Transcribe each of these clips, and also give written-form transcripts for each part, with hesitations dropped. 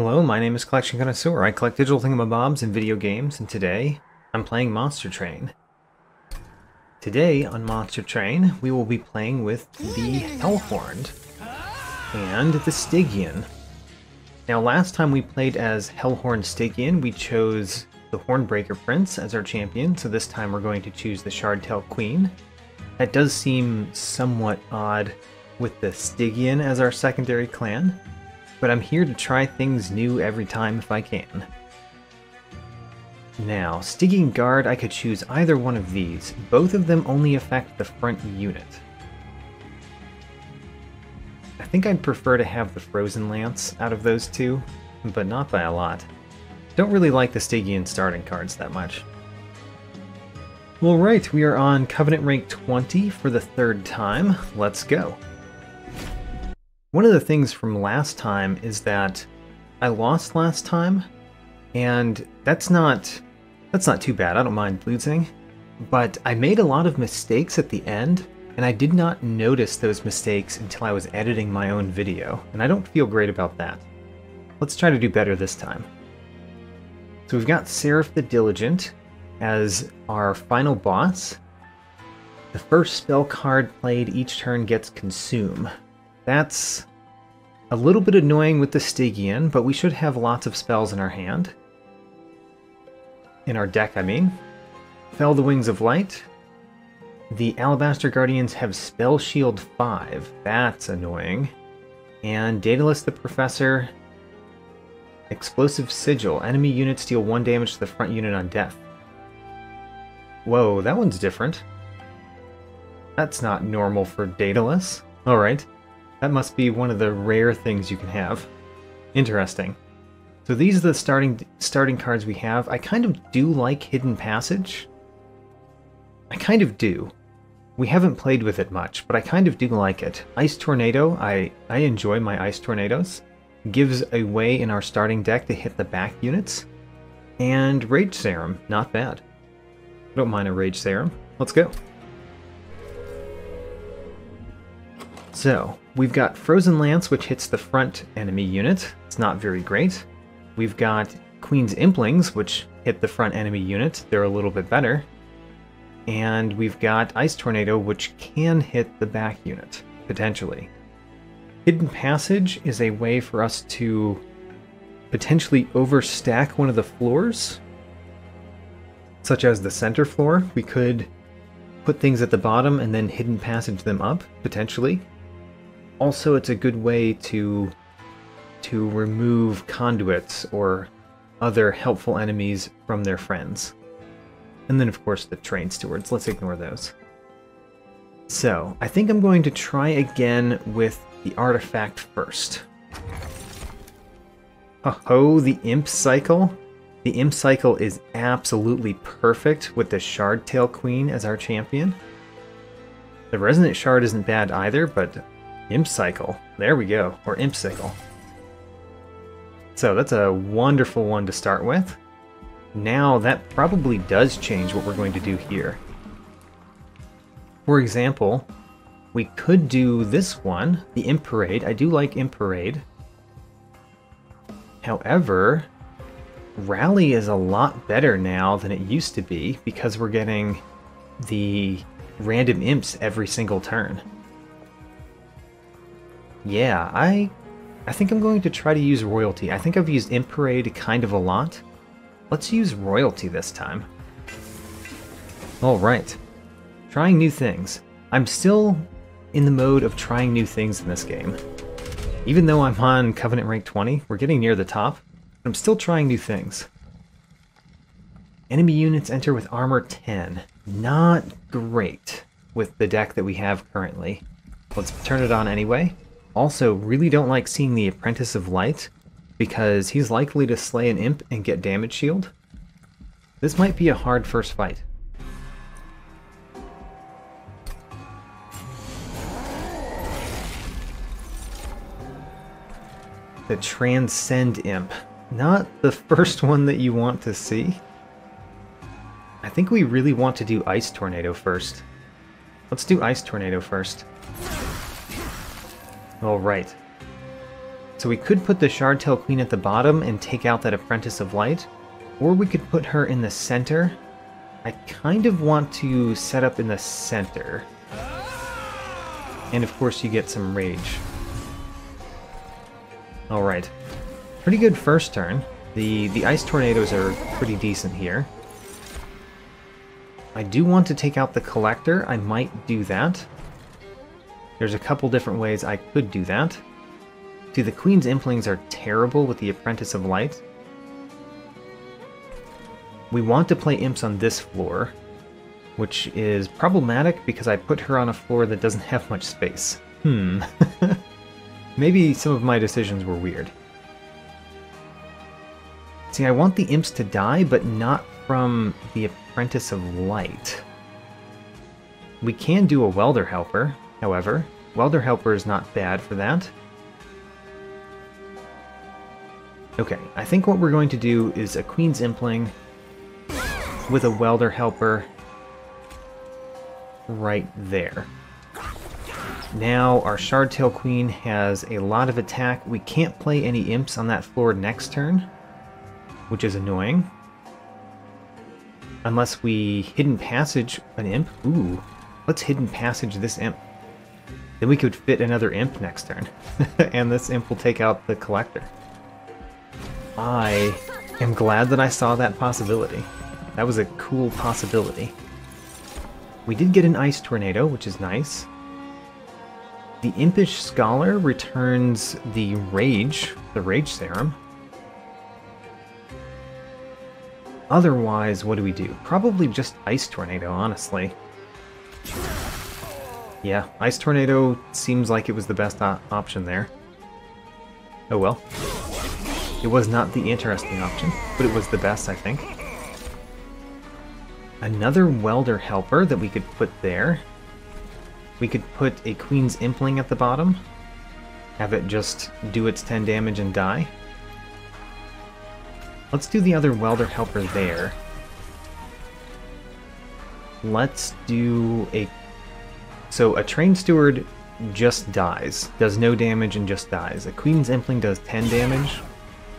Hello, my name is Collection Connoisseur. I collect digital thingamabobs and video games, and today I'm playing Monster Train. Today on Monster Train, we will be playing with the Hellhorned and the Stygian. Now, last time we played as Hellhorned Stygian, we chose the Hornbreaker Prince as our champion, so this time we're going to choose the Shardtail Queen. That does seem somewhat odd with the Stygian as our secondary clan, but I'm here to try things new every time if I can. Now, Stygian Guard, I could choose either one of these. Both of them only affect the front unit. I think I'd prefer to have the Frozen Lance out of those two, but not by a lot. Don't really like the Stygian starting cards that much. Alright, we are on Covenant rank 20 for the third time. Let's go. One of the things from last time is that I lost last time, and that's not too bad. I don't mind losing, but I made a lot of mistakes at the end, and I did not notice those mistakes until I was editing my own video, and I don't feel great about that. Let's try to do better this time. So we've got Seraph the Diligent as our final boss. The first spell card played each turn gets Consume. That's a little bit annoying with the Stygian, but we should have lots of spells in our hand. In our deck, I mean. Fell the Wings of Light. The Alabaster Guardians have Spell Shield 5. That's annoying. And Daedalus the Professor. Explosive Sigil. Enemy units deal 1 damage to the front unit on death. Whoa, that one's different. That's not normal for Daedalus. Alright. That must be one of the rare things you can have. Interesting. So these are the starting cards we have. I kind of do like Hidden Passage. I kind of do. We haven't played with it much, but I kind of do like it. Ice Tornado, I enjoy my Ice Tornadoes. Gives a way in our starting deck to hit the back units. And Rage Serum, not bad. I don't mind a Rage Serum. Let's go. So, we've got Frozen Lance, which hits the front enemy unit. It's not very great. We've got Queen's Implings, which hit the front enemy unit. They're a little bit better. And we've got Ice Tornado, which can hit the back unit, potentially. Hidden Passage is a way for us to potentially overstack one of the floors, such as the center floor. We could put things at the bottom and then Hidden Passage them up, potentially. Also, it's a good way to remove conduits or other helpful enemies from their friends. And then, of course, the Train Stewards. Let's ignore those. So, I think I'm going to try again with the artifact first. Oh, the Imp Cycle. The Imp Cycle is absolutely perfect with the Shardtail Queen as our champion. The Resonant Shard isn't bad either, but Imp Cycle. There we go. Or Imp Cycle. So that's a wonderful one to start with. Now that probably does change what we're going to do here. For example, we could do this one, the Imp Parade. I do like Imp Parade. However, Rally is a lot better now than it used to be because we're getting the random imps every single turn. Yeah, I think I'm going to try to use Royalty. I think I've used Imp Parade kind of a lot. Let's use Royalty this time. Alright. Trying new things. I'm still in the mode of trying new things in this game. Even though I'm on Covenant rank 20, we're getting near the top, but I'm still trying new things. Enemy units enter with armor 10. Not great with the deck that we have currently. Let's turn it on anyway. Also, really don't like seeing the Apprentice of Light, because he's likely to slay an imp and get damage shield. This might be a hard first fight. The Transcend Imp. Not the first one that you want to see. I think we really want to do Ice Tornado first. Let's do Ice Tornado first. Alright. So we could put the Shardtail Queen at the bottom and take out that Apprentice of Light, or we could put her in the center. I kind of want to set up in the center. And of course you get some rage. Alright. Pretty good first turn. The Ice Tornadoes are pretty decent here. I do want to take out the Collector. I might do that. There's a couple different ways I could do that. See, the Queen's Implings are terrible with the Apprentice of Light. We want to play Imps on this floor, which is problematic because I put her on a floor that doesn't have much space. Maybe some of my decisions were weird. See, I want the Imps to die, but not from the Apprentice of Light. We can do a Welder Helper, however. Welder Helper is not bad for that. Okay, I think what we're going to do is a Queen's Impling with a Welder Helper right there. Now our Shardtail Queen has a lot of attack. We can't play any Imps on that floor next turn, which is annoying. Unless we Hidden Passage an Imp. Ooh, let's Hidden Passage this Imp. Then we could fit another Imp next turn. And this Imp will take out the Collector. I am glad that I saw that possibility. That was a cool possibility. We did get an Ice Tornado, which is nice. The Impish Scholar returns the Rage Serum. Otherwise, what do we do? Probably just Ice Tornado, honestly. Yeah, Ice Tornado seems like it was the best option there. Oh well. It was not the interesting option, but it was the best, I think. Another Welder Helper that we could put there. We could put a Queen's Impling at the bottom. Have it just do its 10 damage and die. Let's do the other Welder Helper there. Let's do a... So a Train Steward just dies. Does no damage and just dies. A Queen's Impling does 10 damage.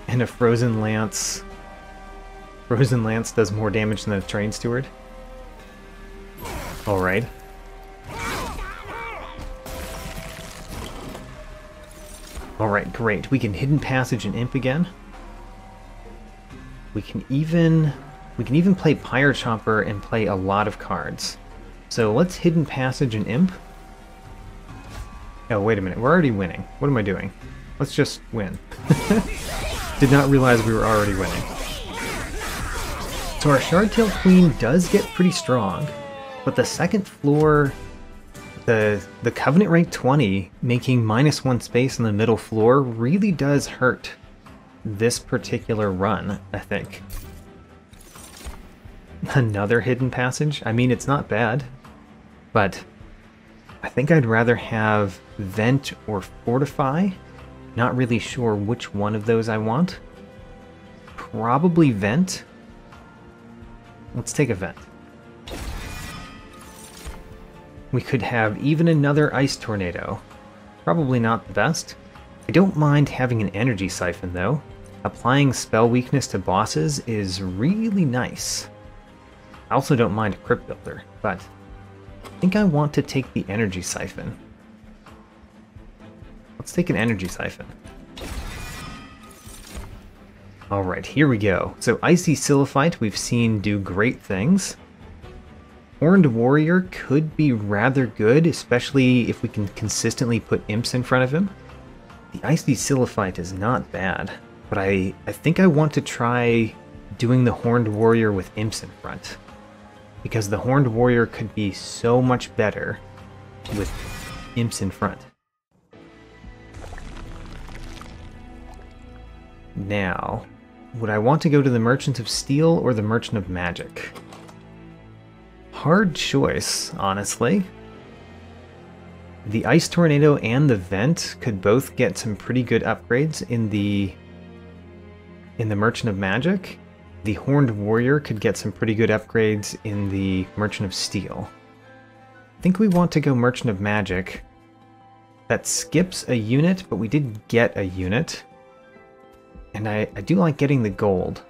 And a Frozen Lance... Frozen Lance does more damage than a Train Steward. Alright. Alright, great. We can Hidden Passage an Imp again. We can even play Pyre Chomper and play a lot of cards. So let's Hidden Passage an Imp. Oh, wait a minute. We're already winning. What am I doing? Let's just win. Did not realize we were already winning. So our Shardtail Queen does get pretty strong, but the second floor, the Covenant rank 20, making -1 space on the middle floor really does hurt this particular run, I think. Another Hidden Passage? I mean, it's not bad, but I think I'd rather have Vent or Fortify. Not really sure which one of those I want. Probably Vent. Let's take a Vent. We could have even another Ice Tornado. Probably not the best. I don't mind having an Energy Siphon, though. Applying spell weakness to bosses is really nice. I also don't mind a Crypt Builder, but I think I want to take the Energy Siphon. Let's take an Energy Siphon. Alright, here we go. So Icy Silliphite we've seen do great things. Horned Warrior could be rather good, especially if we can consistently put Imps in front of him. The Icy Silliphite is not bad, but I think I want to try doing the Horned Warrior with Imps in front. Because the Horned Warrior could be so much better with Imps in front. Now, would I want to go to the Merchant of Steel or the Merchant of Magic? Hard choice, honestly. The Ice Tornado and the Vent could both get some pretty good upgrades in the Merchant of Magic. The Horned Warrior could get some pretty good upgrades in the Merchant of Steel. I think we want to go Merchant of Magic. That skips a unit, but we did get a unit. And I do like getting the gold.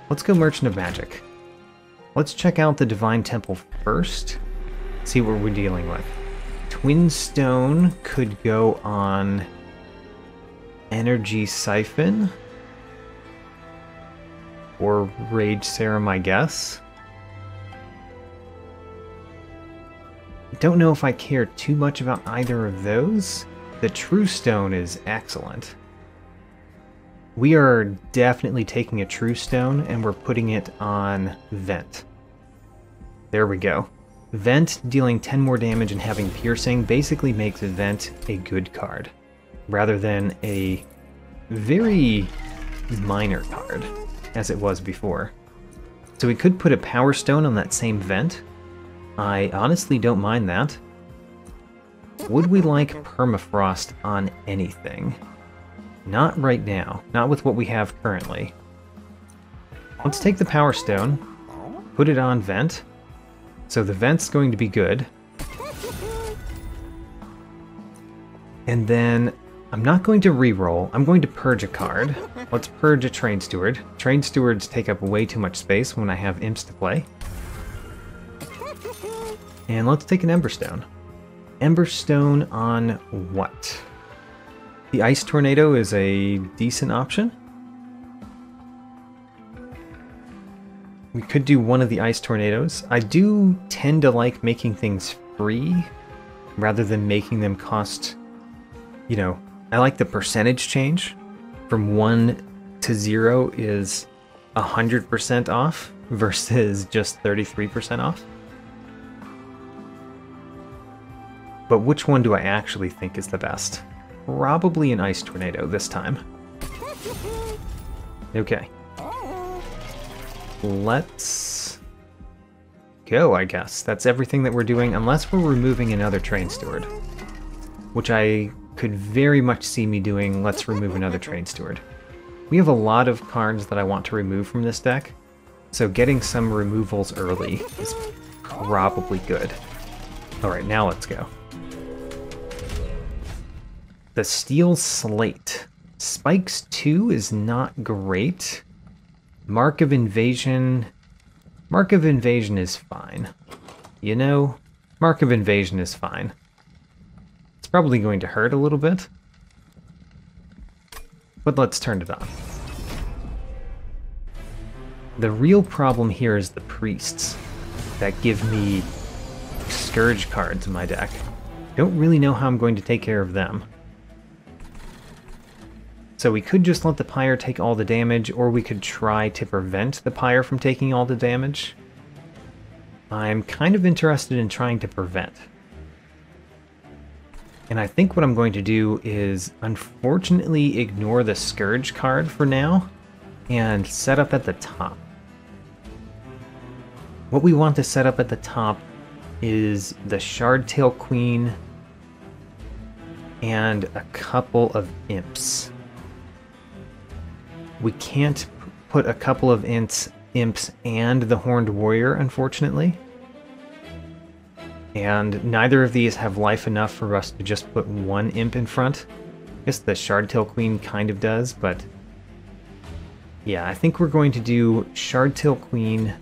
Let's go Merchant of Magic. Let's check out the Divine Temple first. See what we're dealing with. Twin Stone could go on Energy Siphon. Or Rage Serum, I guess. Don't know if I care too much about either of those. The True Stone is excellent. We are definitely taking a True Stone and we're putting it on Vent. There we go. Vent dealing 10 more damage and having Piercing basically makes Vent a good card, rather than a very minor card, as it was before. So we could put a Power Stone on that same Vent. I honestly don't mind that. Would we like Permafrost on anything? Not right now. Not with what we have currently. Let's take the Power Stone, put it on Vent. So the Vent's going to be good. And then I'm not going to reroll. I'm going to purge a card. Let's purge a Train Steward. Train Stewards take up way too much space when I have Imps to play. And let's take an Emberstone. Emberstone on what? The Ice Tornado is a decent option. We could do one of the Ice Tornadoes. I do tend to like making things free rather than making them cost, you know, I like the percentage change. From 1 to 0 is 100% off versus just 33% off. But which one do I actually think is the best? Probably an Ice Tornado this time. Okay. Let's go, I guess. That's everything that we're doing, unless we're removing another Train Steward. Which I could very much see me doing. Let's remove another Train Steward. We have a lot of cards that I want to remove from this deck, so getting some removals early is probably good. Alright, now let's go. The Steel Slate. Spikes 2 is not great. Mark of Invasion... Mark of Invasion is fine. You know, Mark of Invasion is fine. It's probably going to hurt a little bit. But let's turn it on. The real problem here is the Priests that give me Scourge cards in my deck. Don't really know how I'm going to take care of them. So we could just let the Pyre take all the damage, or we could try to prevent the Pyre from taking all the damage. I'm kind of interested in trying to prevent. And I think what I'm going to do is, unfortunately, ignore the Scourge card for now, and set up at the top. What we want to set up at the top is the Shardtail Queen and a couple of Imps. We can't put a couple of imps and the Horned Warrior, unfortunately. And neither of these have life enough for us to just put one imp in front. I guess the Shardtail Queen kind of does, but... yeah, I think we're going to do Shardtail Queen.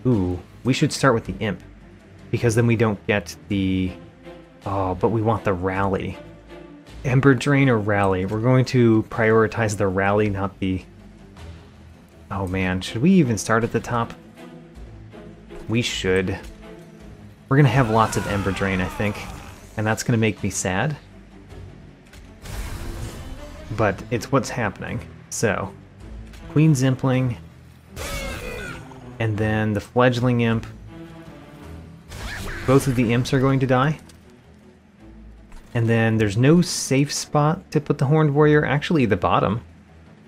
Ooh, we should start with the imp, because then we don't get the... oh, but we want the rally. Ember Drain or Rally? We're going to prioritize the Rally, not the... oh man, should we even start at the top? We should. We're going to have lots of Ember Drain, I think, and that's going to make me sad. But it's what's happening. So, Queen Zimpling, and then the Fledgling Imp. Both of the Imps are going to die. And then there's no safe spot to put the Horned Warrior. Actually, the bottom.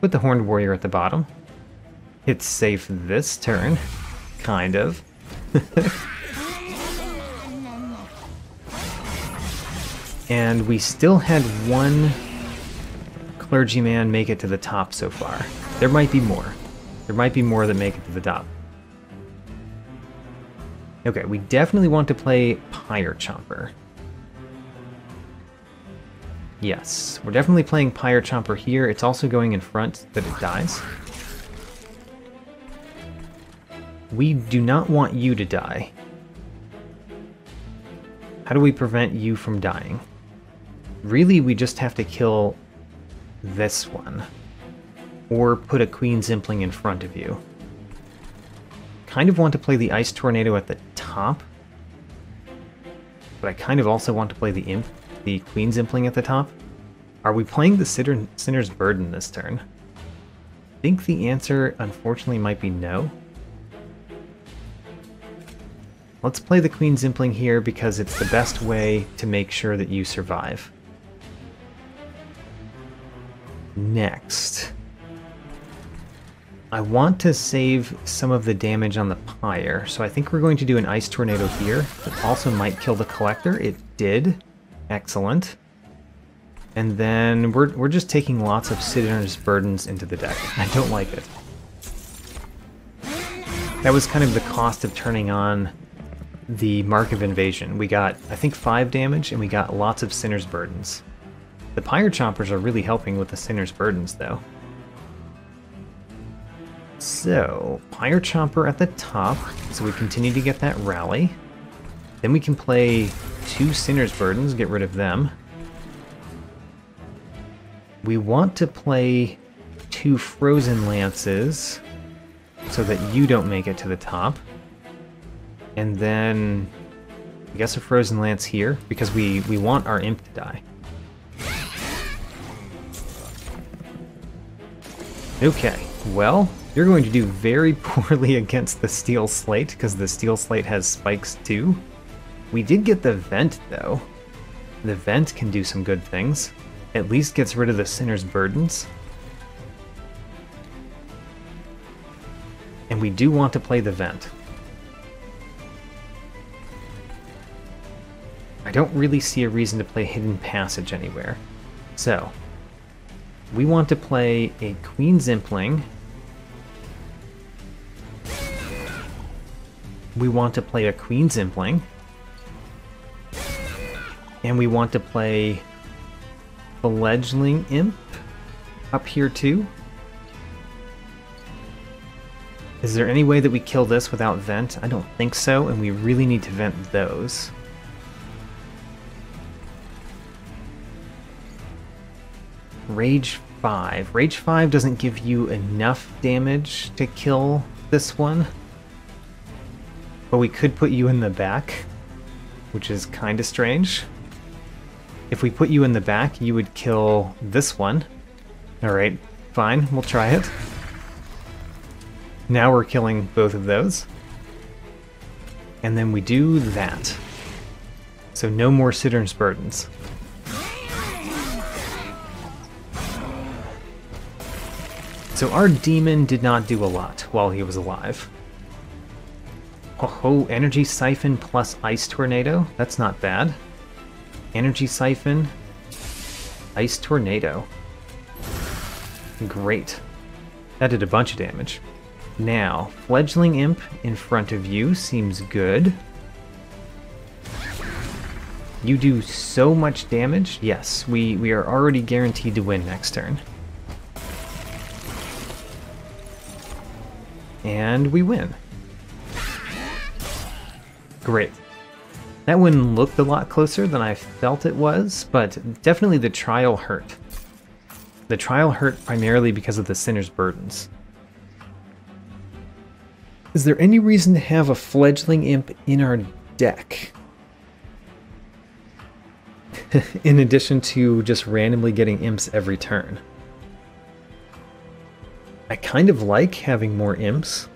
Put the Horned Warrior at the bottom. It's safe this turn. Kind of. And we still had one clergyman make it to the top so far. There might be more. There might be more that make it to the top. Okay, we definitely want to play Pyre Chomper. Yes, we're definitely playing Pyre Chomper here. It's also going in front so that it dies. We do not want you to die. How do we prevent you from dying? Really, we just have to kill this one. Or put a Queen's Impling in front of you. Kind of want to play the Ice Tornado at the top. But I kind of also want to play the Queen's Impling at the top. Are we playing the Sinner's Burden this turn? I think the answer, unfortunately, might be no. Let's play the Queen's Impling here because it's the best way to make sure that you survive. Next. I want to save some of the damage on the Pyre, so I think we're going to do an Ice Tornado here. It also might kill the Collector. It did. Excellent. And then we're just taking lots of Sinner's Burdens into the deck. I don't like it. That was kind of the cost of turning on the Mark of Invasion. We got, I think, 5 damage, and we got lots of Sinner's Burdens. The Pyre Chompers are really helping with the Sinner's Burdens, though. So, Pyre Chomper at the top, so we continue to get that rally. Then we can play 2 Sinner's Burdens, get rid of them. We want to play 2 Frozen Lances, so that you don't make it to the top. And then, I guess a Frozen Lance here, because we want our Imp to die. Okay, well, you're going to do very poorly against the Steel Slate, because the Steel Slate has spikes too. We did get the Vent, though. The Vent can do some good things. At least gets rid of the Sinner's Burdens. And we do want to play the Vent. I don't really see a reason to play Hidden Passage anywhere. So, we want to play a Queen's Impling. We want to play a Queen's Impling. And we want to play Fledgling Imp up here too. Is there any way that we kill this without Vent? I don't think so, and we really need to vent those. Rage 5. Rage 5 doesn't give you enough damage to kill this one. But we could put you in the back, which is kind of strange. If we put you in the back, you would kill this one. Alright, fine, we'll try it. Now we're killing both of those. And then we do that. So no more Sinner's Burdens. So our demon did not do a lot while he was alive. Oh, Energy Siphon plus Ice Tornado? That's not bad. Energy Siphon, Ice Tornado. Great. That did a bunch of damage. Now, Fledgling Imp in front of you seems good. You do so much damage. Yes, we are already guaranteed to win next turn. And we win. Great. That one looked a lot closer than I felt it was, but definitely the trial hurt. The trial hurt primarily because of the Sinner's Burdens. Is there any reason to have a Fledgling Imp in our deck? In addition to just randomly getting imps every turn. I kind of like having more imps.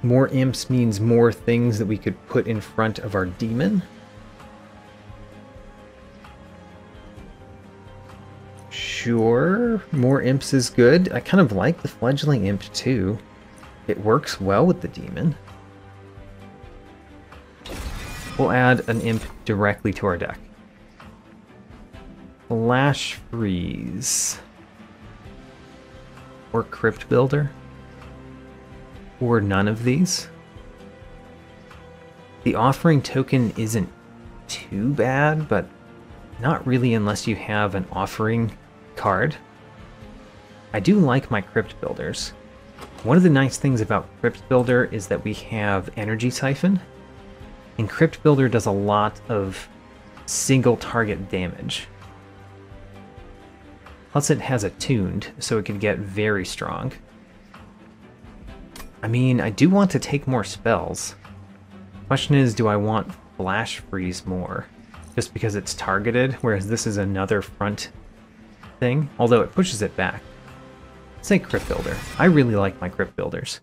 More imps means more things that we could put in front of our demon. Sure, more imps is good. I kind of like the Fledgling Imp too. It works well with the demon. We'll add an imp directly to our deck. Flash Freeze. Or Crypt Builder. or none of these. The offering token isn't too bad, but not really unless you have an offering card. I do like my Crypt Builders. One of the nice things about Crypt Builder is that we have Energy Siphon, and Crypt Builder does a lot of single target damage. Plus it has Attuned, so it can get very strong. I mean, I do want to take more spells. Question is, do I want Flash Freeze more? Just because it's targeted, whereas this is another front thing, although it pushes it back. Say Crypt Builder. I really like my Crypt Builders.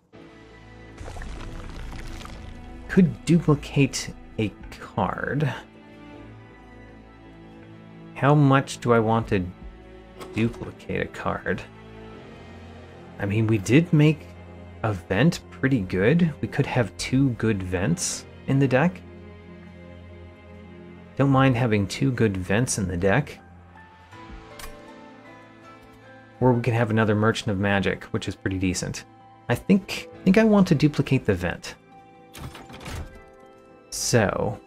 Could duplicate a card. How much do I want to duplicate a card? I mean, we did make a vent pretty good. We could have 2 good vents in the deck. Don't mind having 2 good vents in the deck. Or we can have another Merchant of Magic, which is pretty decent. I think I want to duplicate the vent. So,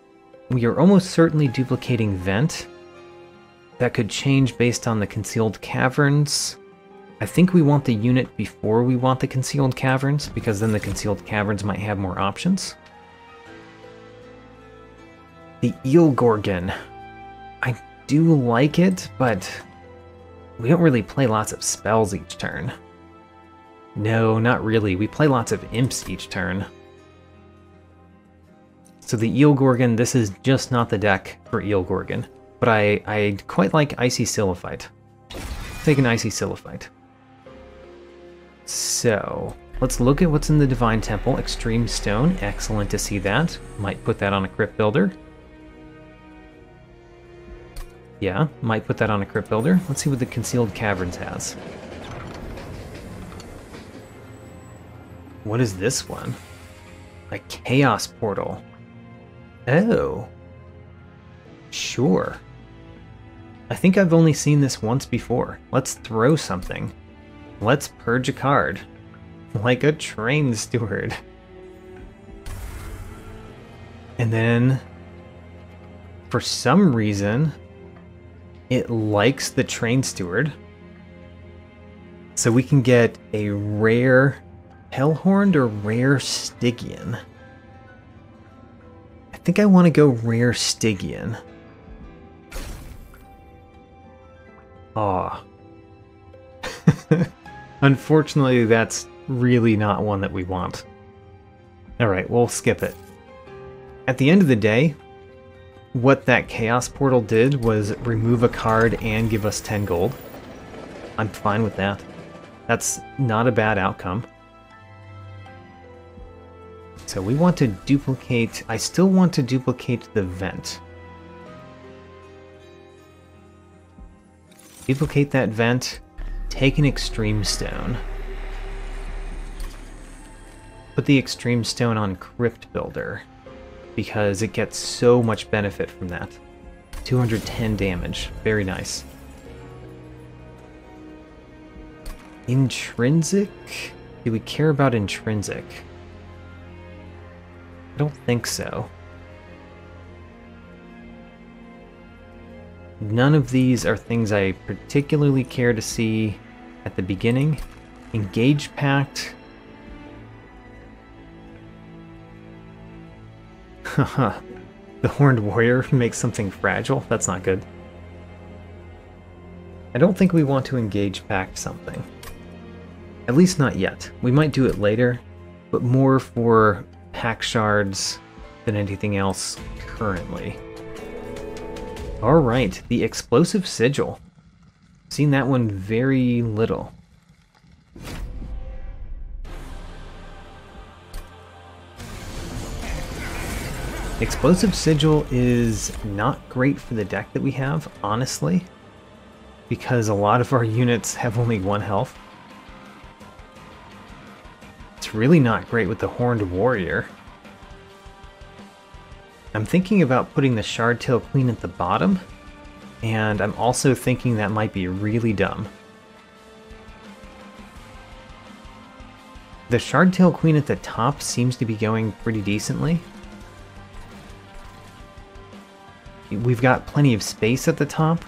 we are almost certainly duplicating vent. That could change based on the Concealed Caverns. I think we want the unit before we want the Concealed Caverns, because then the Concealed Caverns might have more options. The Eel Gorgon. I do like it, but we don't really play lots of spells each turn. No, not really. We play lots of imps each turn. So the Eel Gorgon, this is just not the deck for Eel Gorgon. But I quite like Icy Silophyte. Take an Icy Silophyte. So, let's look at what's in the Divine Temple. Extreme Stone, excellent to see that. Might put that on a Crypt Builder. Yeah, might put that on a Crypt Builder. Let's see what the Concealed Caverns has. What is this one? A Chaos Portal. Oh. Sure. I think I've only seen this once before. Let's throw something. Let's purge a card. Like a Train Steward. And then, for some reason, it likes the Train Steward. So we can get a rare Hellhorned or rare Stygian. I think I want to go rare Stygian. Aw. Unfortunately, that's really not one that we want. Alright, we'll skip it. At the end of the day, what that Chaos Portal did was remove a card and give us 10 gold. I'm fine with that. That's not a bad outcome. So we want to duplicate... I still want to duplicate the vent. Duplicate that vent, take an Extreme Stone. Put the Extreme Stone on Crypt Builder, because it gets so much benefit from that. 210 damage, very nice. Intrinsic? Do we care about Intrinsic? I don't think so. None of these are things I particularly care to see at the beginning. Engage Pact. Haha. The Horned Warrior makes something fragile? That's not good. I don't think we want to Engage Pact something. At least not yet. We might do it later, but more for pack shards than anything else currently. Alright, the Explosive Sigil. Seen that one very little. Explosive Sigil is not great for the deck that we have, honestly, because a lot of our units have only 1 health. It's really not great with the Horned Warrior. I'm thinking about putting the Shardtail Queen at the bottom, and I'm also thinking that might be really dumb. The Shardtail Queen at the top seems to be going pretty decently. We've got plenty of space at the top.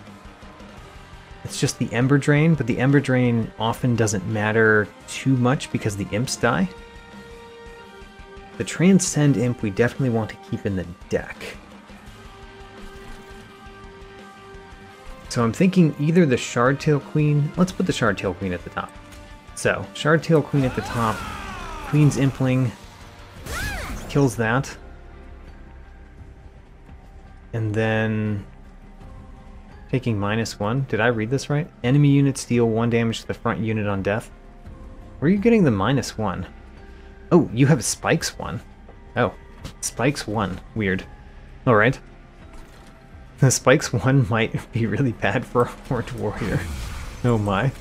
It's just the Ember Drain, but the Ember Drain often doesn't matter too much because the imps die. The Transcend Imp we definitely want to keep in the deck. So I'm thinking either the Shardtail Queen... Let's put the Shardtail Queen at the top. So, Shardtail Queen at the top. Queen's Impling kills that. And then... taking -1. Did I read this right? Enemy units deal 1 damage to the front unit on death. Where are you getting the -1? Oh, you have Spikes 1. Oh, Spikes 1. Weird. Alright. The Spikes 1 might be really bad for a Horned Warrior. Oh my.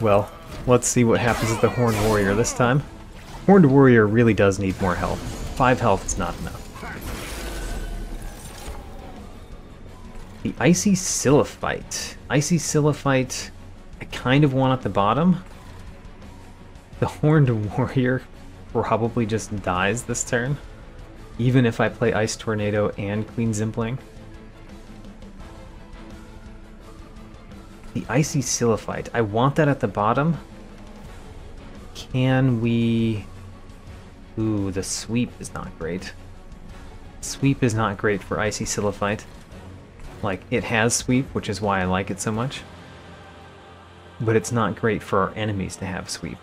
Well, let's see what happens with the Horned Warrior this time. Horned Warrior really does need more health. 5 health is not enough. The Icy Sycophant. Icy Sycophant, I kind of want at the bottom. The Horned Warrior probably just dies this turn, even if I play Ice Tornado and Queen's Impling. The Icy Sycophant, I want that at the bottom. Can we... Ooh, the sweep is not great. Sweep is not great for Icy Sycophant. Like, it has sweep, which is why I like it so much. But it's not great for our enemies to have sweep.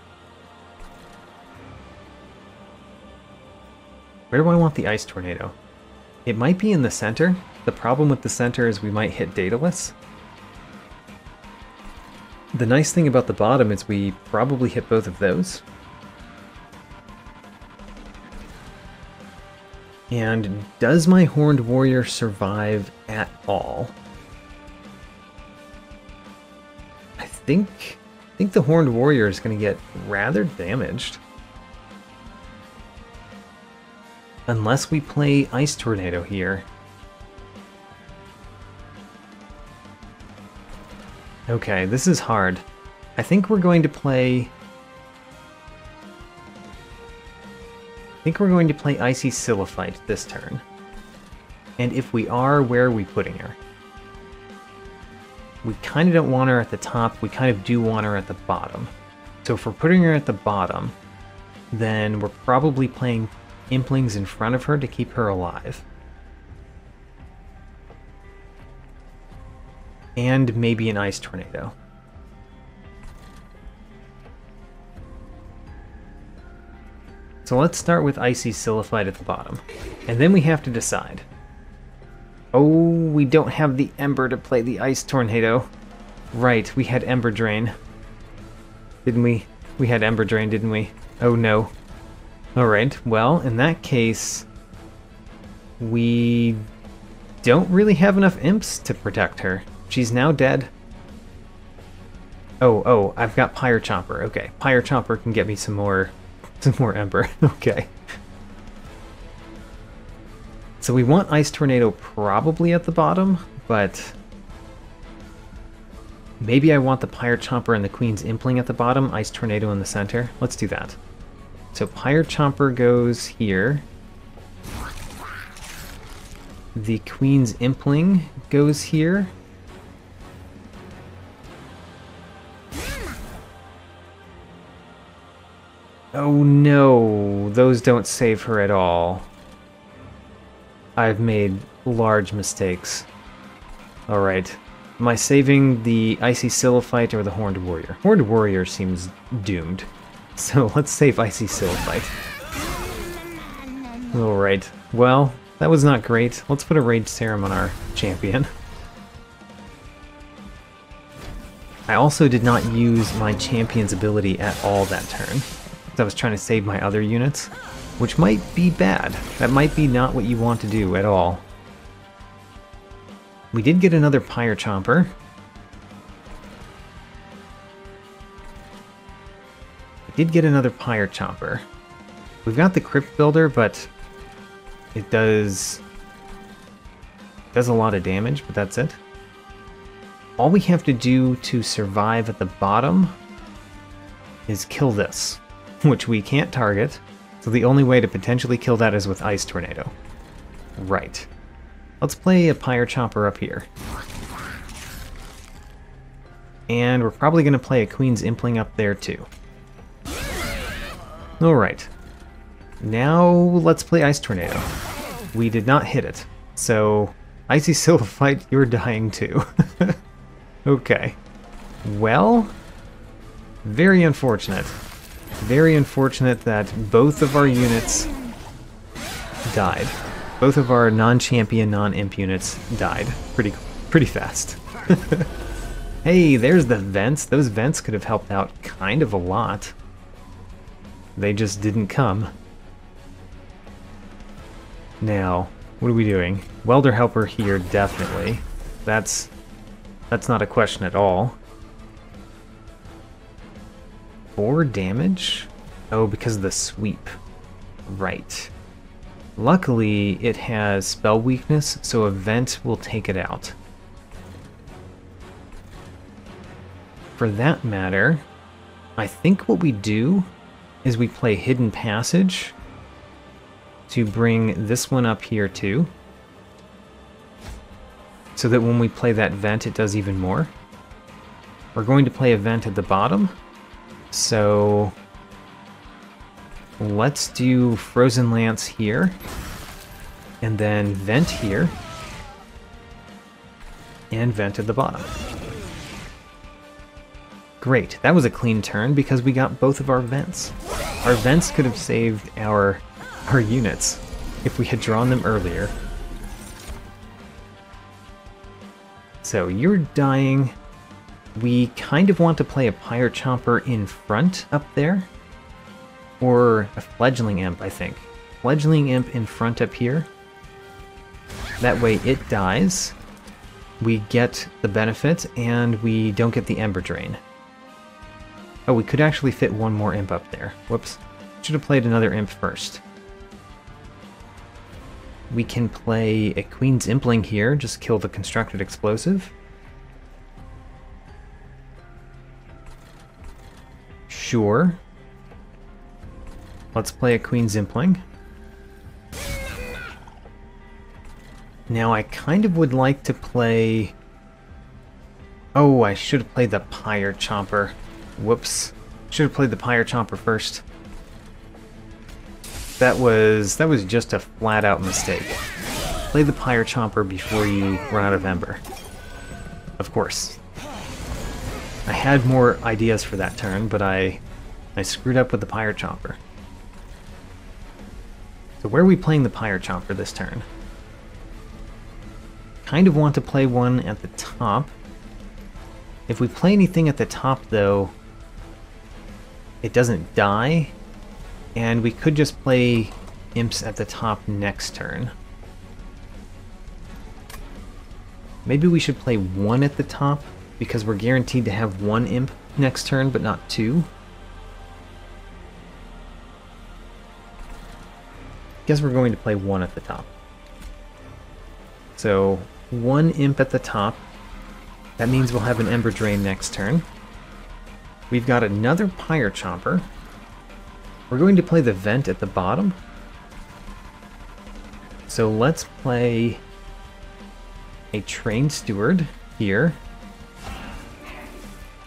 Where do I want the Ice Tornado? It might be in the center. The problem with the center is we might hit Daedalus. The nice thing about the bottom is we probably hit both of those. And does my Horned Warrior survive at all? I think the Horned Warrior is going to get rather damaged. Unless we play Ice Tornado here. Okay, this is hard. I think we're going to play... Icy Sycophant this turn. And if we are, where are we putting her? We kind of don't want her at the top, we kind of do want her at the bottom. So if we're putting her at the bottom, then we're probably playing Implings in front of her to keep her alive. And maybe an Ice Tornado. So let's start with Icy Sycophant at the bottom. And then we have to decide. Oh, we don't have the Ember to play the Ice Tornado. Right, we had Ember Drain. Didn't we? We had Ember Drain, didn't we? Oh no. Alright, well, in that case... we don't really have enough imps to protect her. She's now dead. Oh, I've got Pyre Chomper. Okay, Pyre Chomper can get me some more Ember. Okay. So we want Ice Tornado probably at the bottom, but maybe I want the Pyre Chomper and the Queen's Impling at the bottom, Ice Tornado in the center. Let's do that. So Pyre Chomper goes here. The Queen's Impling goes here. Oh no, those don't save her at all. I've made large mistakes. Alright, am I saving the Icy Sycophant or the Horned Warrior? Horned Warrior seems doomed, so let's save Icy Sycophant. Alright, well, that was not great. Let's put a Rage Serum on our champion. I also did not use my champion's ability at all that turn. I was trying to save my other units, which might be bad. That might be not what you want to do at all. We did get another Pyre Chomper. We've got the Crypt Builder, but it does a lot of damage, but that's it. All we have to do to survive at the bottom is kill this. which we can't target, so the only way to potentially kill that is with Ice Tornado. Right. Let's play a Pyre Chopper up here. And we're probably going to play a Queen's Impling up there too. Alright. Now let's play Ice Tornado. We did not hit it, so Icy Sycophant, you're dying too. Okay. Well, very unfortunate. Very unfortunate that both of our units died. Both of our non-champion, non-imp units died pretty fast. Hey, there's the vents. Those vents could have helped out kind of a lot. They just didn't come. Now, what are we doing? Welder Helper here, definitely. That's not a question at all. 4 damage? Oh, because of the sweep. Right. Luckily, it has spell weakness, so a vent will take it out. For that matter, I think what we do is we play Hidden Passage to bring this one up here too, so that when we play that vent, it does even more. We're going to play a vent at the bottom, so let's do Frozen Lance here, and then vent here, and vent at the bottom. Great, that was a clean turn because we got both of our vents. Our vents could have saved our units if we had drawn them earlier. So you're dying. We kind of want to play a Pyre Chomper in front up there. Or a Fledgling Imp, I think. Fledgling Imp in front up here. That way it dies. We get the benefit and we don't get the Ember Drain. Oh, we could actually fit one more imp up there. Whoops. Should have played another imp first. We can play a Queen's Impling here, just kill the Constructed Explosive. Sure. Let's play a Queen's Impling. Now I kind of would like to play... Oh, I should have played the Pyre Chomper. Whoops. Should have played the Pyre Chomper first. That was just a flat-out mistake. Play the Pyre Chomper before you run out of Ember. Of course. I had more ideas for that turn, but I screwed up with the Pyre Chomper. So where are we playing the Pyre Chomper this turn? Kind of want to play one at the top. If we play anything at the top, though, it doesn't die, and we could just play imps at the top next turn. Maybe we should play one at the top, because we're guaranteed to have one imp next turn, but not two. Guess we're going to play one at the top. So, one imp at the top. That means we'll have an Ember Drain next turn. We've got another Pyre Chomper. We're going to play the vent at the bottom. So let's play a Trained Steward here.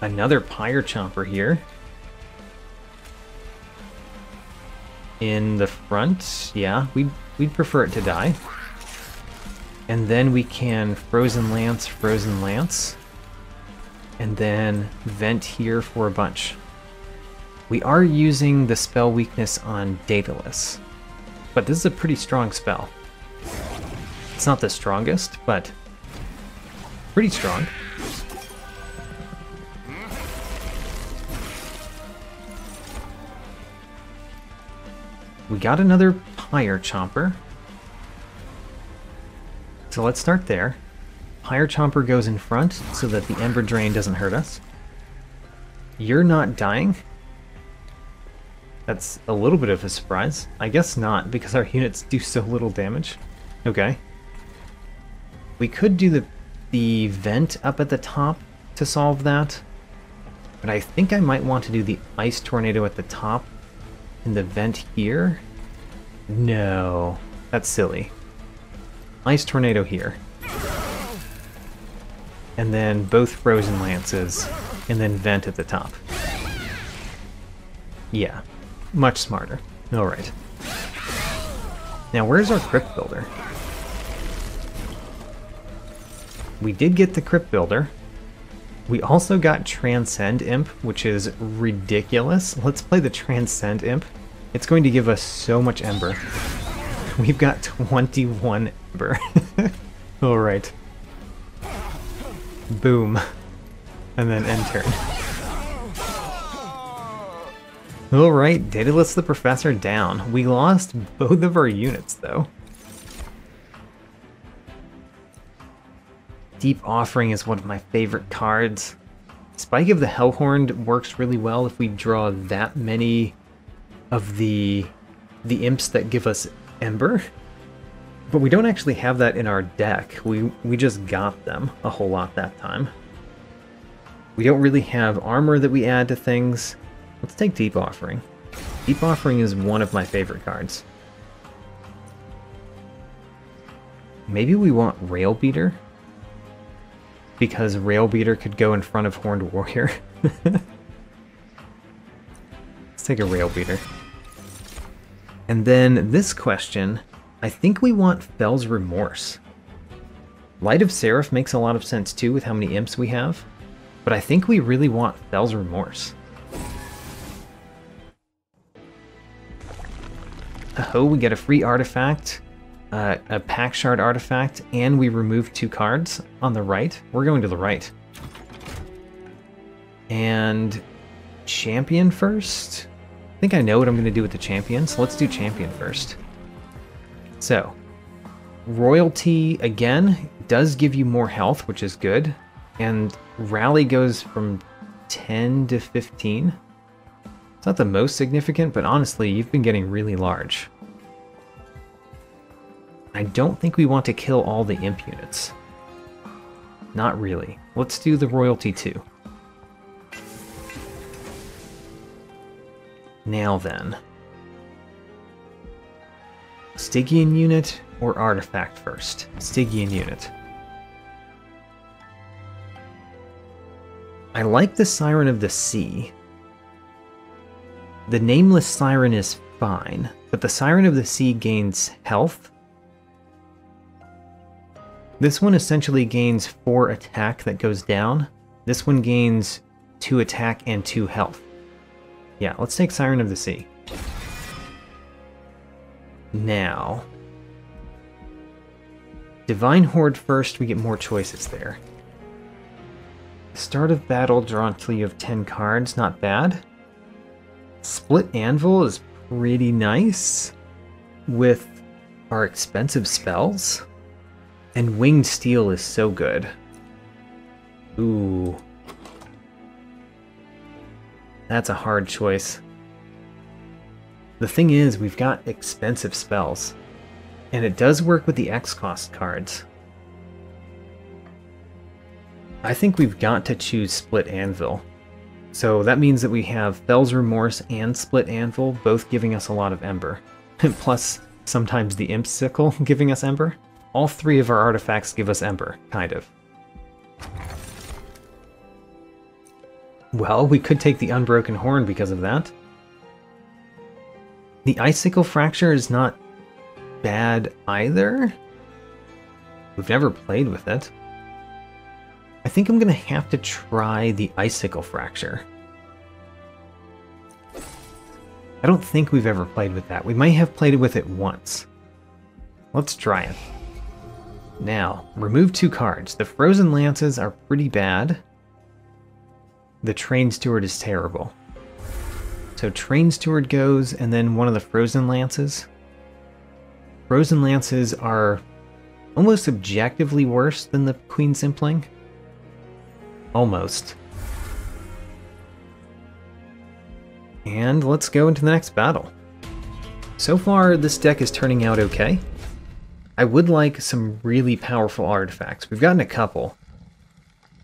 Another Pyre Chomper here. In the front, yeah, we'd prefer it to die. And then we can Frozen Lance, and then vent here for a bunch. We are using the spell weakness on Daedalus, but this is a pretty strong spell. It's not the strongest, but pretty strong. We got another Pyre Chomper. So let's start there. Pyre Chomper goes in front so that the Ember Drain doesn't hurt us. You're not dying. That's a little bit of a surprise. I guess not, because our units do so little damage. Okay. We could do the vent up at the top to solve that, but I think I might want to do the Ice Tornado at the top in the vent here? No, that's silly. Ice Tornado here. And then both Frozen Lances, and then vent at the top. Yeah, much smarter. Alright. Now where's our Crypt Builder? We did get the Crypt Builder. We also got Transcend Imp, which is ridiculous. Let's play the Transcend Imp. It's going to give us so much Ember. We've got 21 Ember. Alright. Boom. And then end turn. Alright, Daedalus the Professor down. We lost both of our units, though. Deep Offering is one of my favorite cards. Spike of the Hellhorned works really well if we draw that many of the imps that give us Ember. But we don't actually have that in our deck. We just got them a whole lot that time. We don't really have armor that we add to things. Let's take Deep Offering. Deep Offering is one of my favorite cards. Maybe we want Rail Beater? Because Rail Beater could go in front of Horned Warrior. Let's take a Rail Beater. And then this question, I think we want Fel's Remorse. Light of Seraph makes a lot of sense too with how many imps we have, but I think we really want Fel's Remorse. Oh, we get a free artifact, a Pack Shard artifact, and we remove 2 cards on the right. We're going to the right. And Champion first? I think I know what I'm going to do with the Champion, so let's do Champion first. So, Royalty, again, does give you more health, which is good. And Rally goes from 10 to 15. It's not the most significant, but honestly, you've been getting really large. I don't think we want to kill all the imp units. Not really. Let's do the Royalty too. Now then. Stygian unit or artifact first? Stygian unit. I like the Siren of the Sea. The Nameless Siren is fine, but the Siren of the Sea gains health. This one essentially gains 4 attack that goes down. This one gains 2 attack and 2 health. Yeah, let's take Siren of the Sea. Now, Divine Horde first, we get more choices there. Start of battle, draw until you have 10 cards, not bad. Split Anvil is pretty nice with our expensive spells. And Winged Steel is so good. Ooh. That's a hard choice. The thing is, we've got expensive spells. And it does work with the X-Cost cards. I think we've got to choose Split Anvil. So that means that we have Fel's Remorse and Split Anvil, both giving us a lot of Ember. Plus, sometimes the Imp Sickle giving us Ember. All 3 of our artifacts give us Ember, kind of. Well, we could take the Unbroken Horn because of that. The Icicle Fracture is not bad either. We've never played with it. I think I'm going to have to try the Icicle Fracture. I don't think we've ever played with that. We might have played with it once. Let's try it. Now, remove 2 cards. The Frozen Lances are pretty bad. The Train Steward is terrible. So Train Steward goes, and then one of the Frozen Lances. Frozen Lances are almost objectively worse than the Queen Simpling. Almost. And let's go into the next battle. So far, this deck is turning out okay. I would like some really powerful artifacts. We've gotten a couple.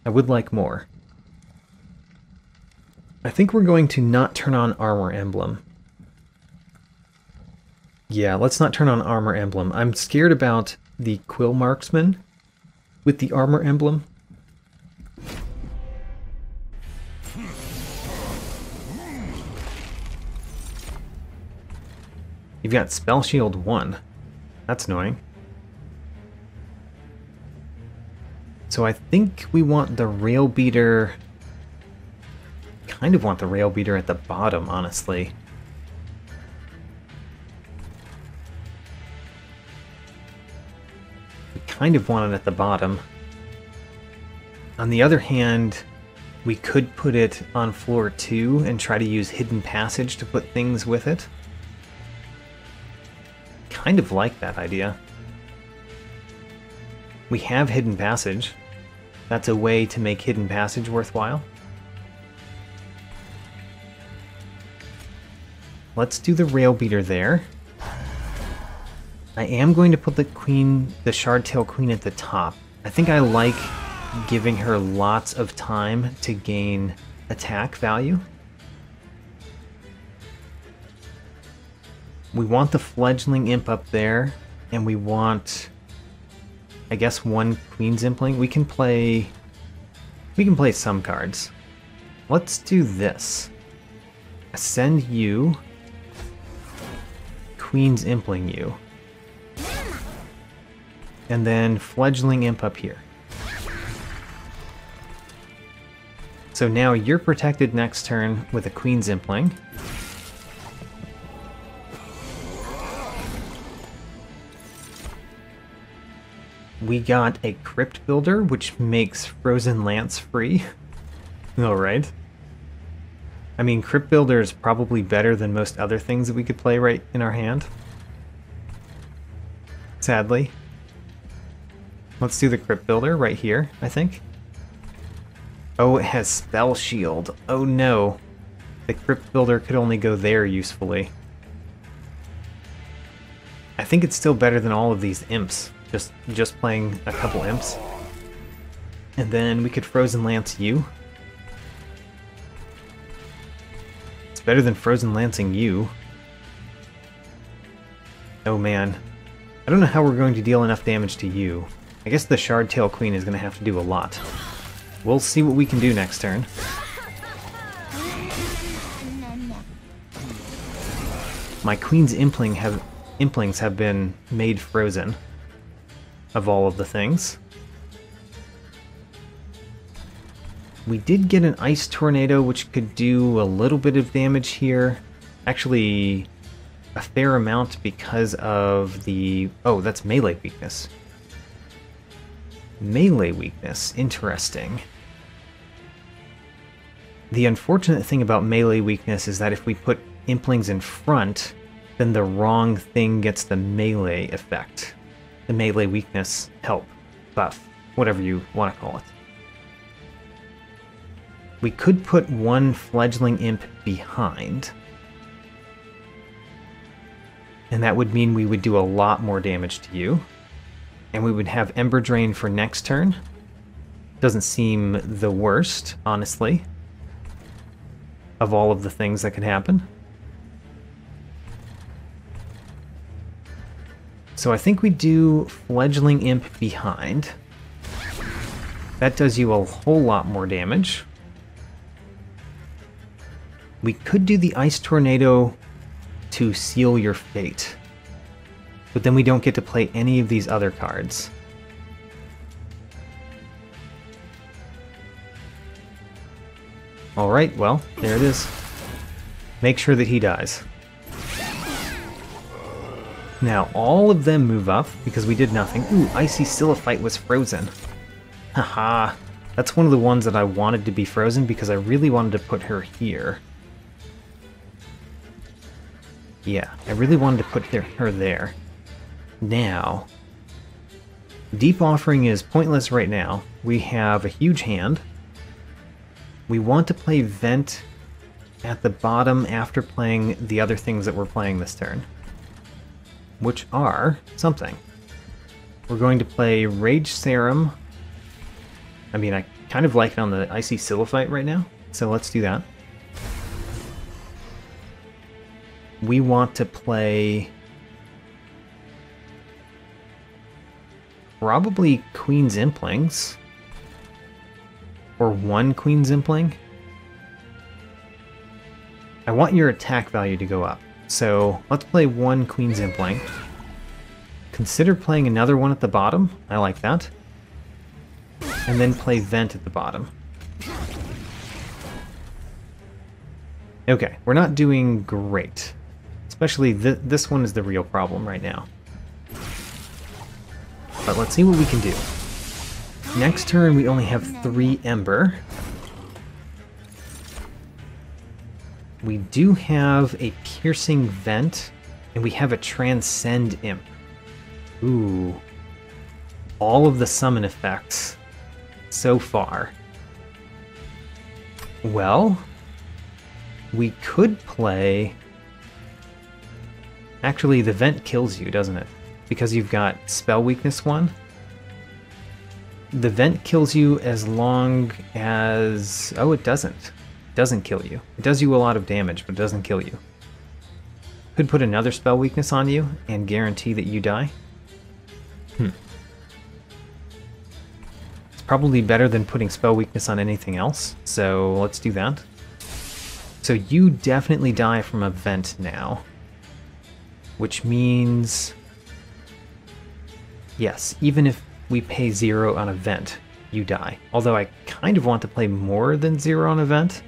I would like more. I think we're going to not turn on Armor Emblem. Yeah, let's not turn on Armor Emblem. I'm scared about the Quill Marksman with the Armor Emblem. You've got Spell Shield 1. That's annoying. So I think we want the Rail Beater... Kind of want the Rail Beater at the bottom, honestly. We kind of want it at the bottom. On the other hand, we could put it on floor 2 and try to use Hidden Passage to put things with it. Kind of like that idea. We have Hidden Passage. That's a way to make Hidden Passage worthwhile. Let's do the Rail Beater there. I am going to put the Shardtail Queen at the top. I think I like giving her lots of time to gain attack value. We want the Fledgling Imp up there, and we want, I guess, one Queen's Impling. We can play some cards. Let's do this. Ascend you, Queen's Impling you, and then Fledgling Imp up here. So now you're protected next turn with a Queen's Impling. We got a Crypt Builder, which makes Frozen Lance free. Alright. I mean, Crypt Builder is probably better than most other things that we could play right in our hand. Sadly. Let's do the Crypt Builder right here, I think. Oh, it has Spell Shield. Oh no. The Crypt Builder could only go there usefully. I think it's still better than all of these imps. Just playing a couple imps. And then we could Frozen Lance you. It's better than Frozen Lancing you. Oh man. I don't know how we're going to deal enough damage to you. I guess the Shardtail Queen is going to have to do a lot. We'll see what we can do next turn. My Queen's Implings have been made frozen. Of all of the things. We did get an Ice Tornado, which could do a little bit of damage here. Actually, a fair amount because of the... Oh, that's melee weakness. Melee weakness. Interesting. The unfortunate thing about melee weakness is that if we put Implings in front, then the wrong thing gets the melee effect. The melee weakness, help, buff, whatever you want to call it. We could put one Fledgling Imp behind. And that would mean we would do a lot more damage to you. And we would have Ember Drain for next turn. Doesn't seem the worst, honestly, of all of the things that could happen. So I think we do Fledgling Imp behind. That does you a whole lot more damage. We could do the Ice Tornado to seal your fate. But then we don't get to play any of these other cards. Alright, well, there it is. Make sure that he dies. Now, all of them move up, because we did nothing. Ooh, Icy Sycophant was frozen. Haha. That's one of the ones that I wanted to be frozen, because I really wanted to put her here. Yeah, I really wanted to put her there. Now, Deep Offering is pointless right now. We have a huge hand. We want to play Vent at the bottom after playing the other things that we're playing this turn. Which are something. We're going to play Rage Serum. I mean, I kind of like it on the Icy Sycophant right now, so let's do that. We want to play probably Queen's Implings. Or one Queen's Impling. I want your attack value to go up. So let's play one Queen's Impling. Consider playing another one at the bottom. I like that. And then play Vent at the bottom. Okay, we're not doing great. Especially this one is the real problem right now. But let's see what we can do. Next turn we only have 3 Ember. We do have a Piercing Vent, and we have a Transcend Imp. Ooh. All of the summon effects so far. Well, we could play... Actually, the Vent kills you, doesn't it? Because you've got Spell Weakness 1. The Vent kills you as long as... Oh, it doesn't. It doesn't kill you. It does you a lot of damage, but it doesn't kill you. Could put another Spell Weakness on you and guarantee that you die. It's probably better than putting Spell Weakness on anything else, so let's do that. So you definitely die from a Vent now. Which means... Yes, even if we pay 0 on a Vent, you die. Although I kind of want to play more than 0 on a Vent,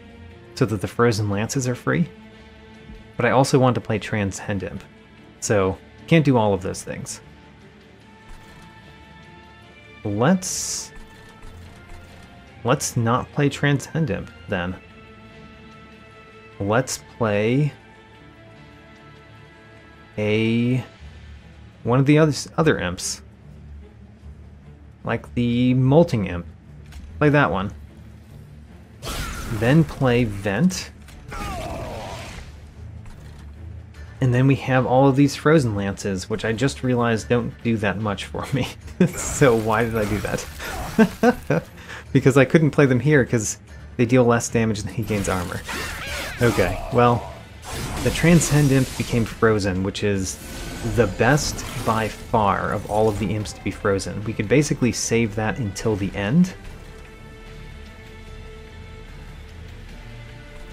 so that the Frozen Lances are free. But I also want to play Transcend Imp, so can't do all of those things. Let's not play Transcend Imp, then. Let's play one of the other imps. Like the Molting Imp. Play that one. Then play Vent. And then we have all of these Frozen Lances, which I just realized don't do that much for me. So why did I do that? Because I couldn't play them here because they deal less damage than he gains armor. Okay, well, the Transcend Imp became frozen, which is the best by far of all of the imps to be frozen. We could basically save that until the end.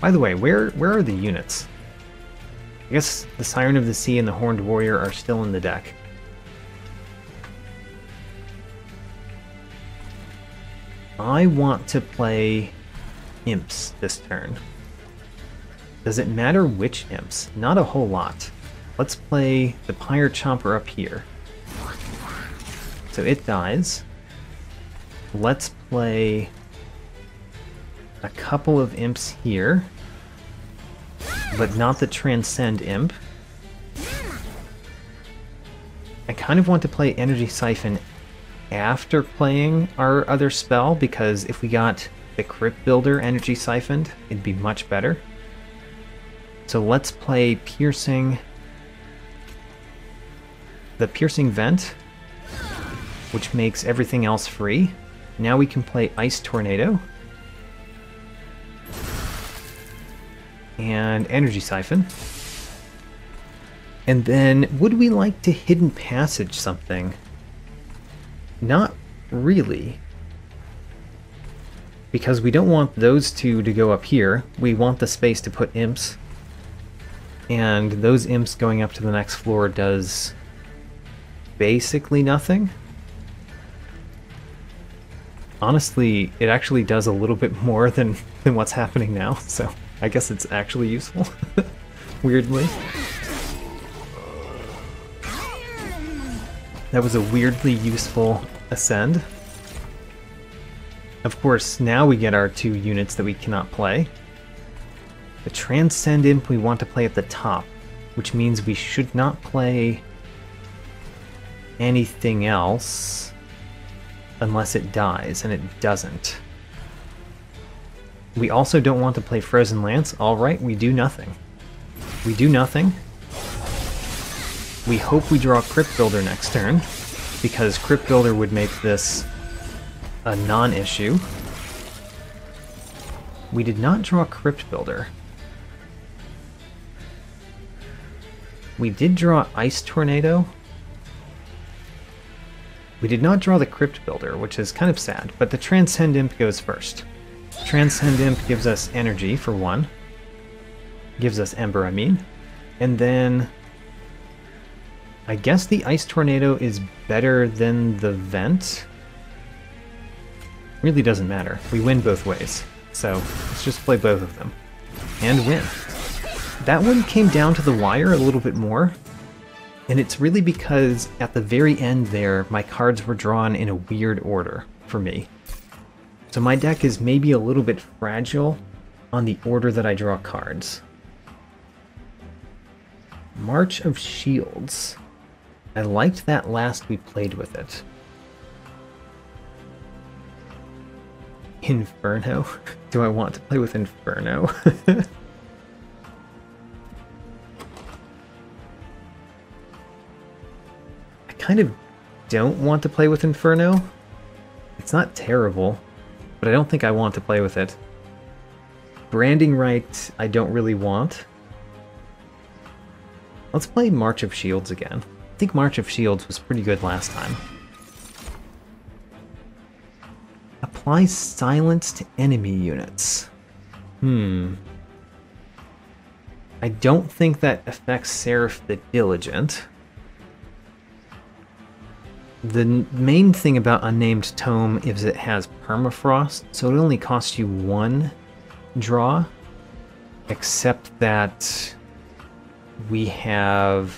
By the way, where are the units? I guess the Siren of the Sea and the Horned Warrior are still in the deck. I want to play imps this turn. Does it matter which imps? Not a whole lot. Let's play the Pyre Chomper up here. So it dies. Let's play a couple of imps here, but not the Transcend Imp. I kind of want to play Energy Siphon after playing our other spell, because if we got the Crypt Builder Energy Siphoned, it'd be much better. So let's play Piercing... the Piercing Vent, which makes everything else free. Now we can play Ice Tornado. And Energy Siphon. And then, would we like to Hidden Passage something? Not really. Because we don't want those two to go up here. We want the space to put imps. And those imps going up to the next floor does basically nothing. Honestly, it actually does a little bit more than what's happening now, so I guess it's actually useful. Weirdly. That was a weirdly useful ascend. Of course, now we get our 2 units that we cannot play. The Transcend Imp we want to play at the top, which means we should not play anything else unless it dies, and it doesn't. We also don't want to play Frozen Lance. Alright, we do nothing. We do nothing. We hope we draw Crypt Builder next turn, because Crypt Builder would make this a non-issue. We did not draw Crypt Builder. We did draw Ice Tornado. We did not draw the Crypt Builder, which is kind of sad, but the Transcend Imp goes first. Transcend Imp gives us energy for 1. Gives us Ember, I mean. And then I guess the Ice Tornado is better than the Vent. Really doesn't matter. We win both ways. So let's just play both of them. And win. That one came down to the wire a little bit more. And it's really because at the very end there, my cards were drawn in a weird order for me. So my deck is maybe a little bit fragile on the order that I draw cards. March of Shields. I liked that last we played with it. Inferno? Do I want to play with Inferno? I kind of don't want to play with Inferno. It's not terrible, but I don't think I want to play with it. Branding Right, I don't really want. Let's play March of Shields again. I think March of Shields was pretty good last time. Apply silence to enemy units. I don't think that affects Seraph the Diligent. The main thing about Unnamed Tome is it has permafrost, so it only costs you 1 draw, except that we have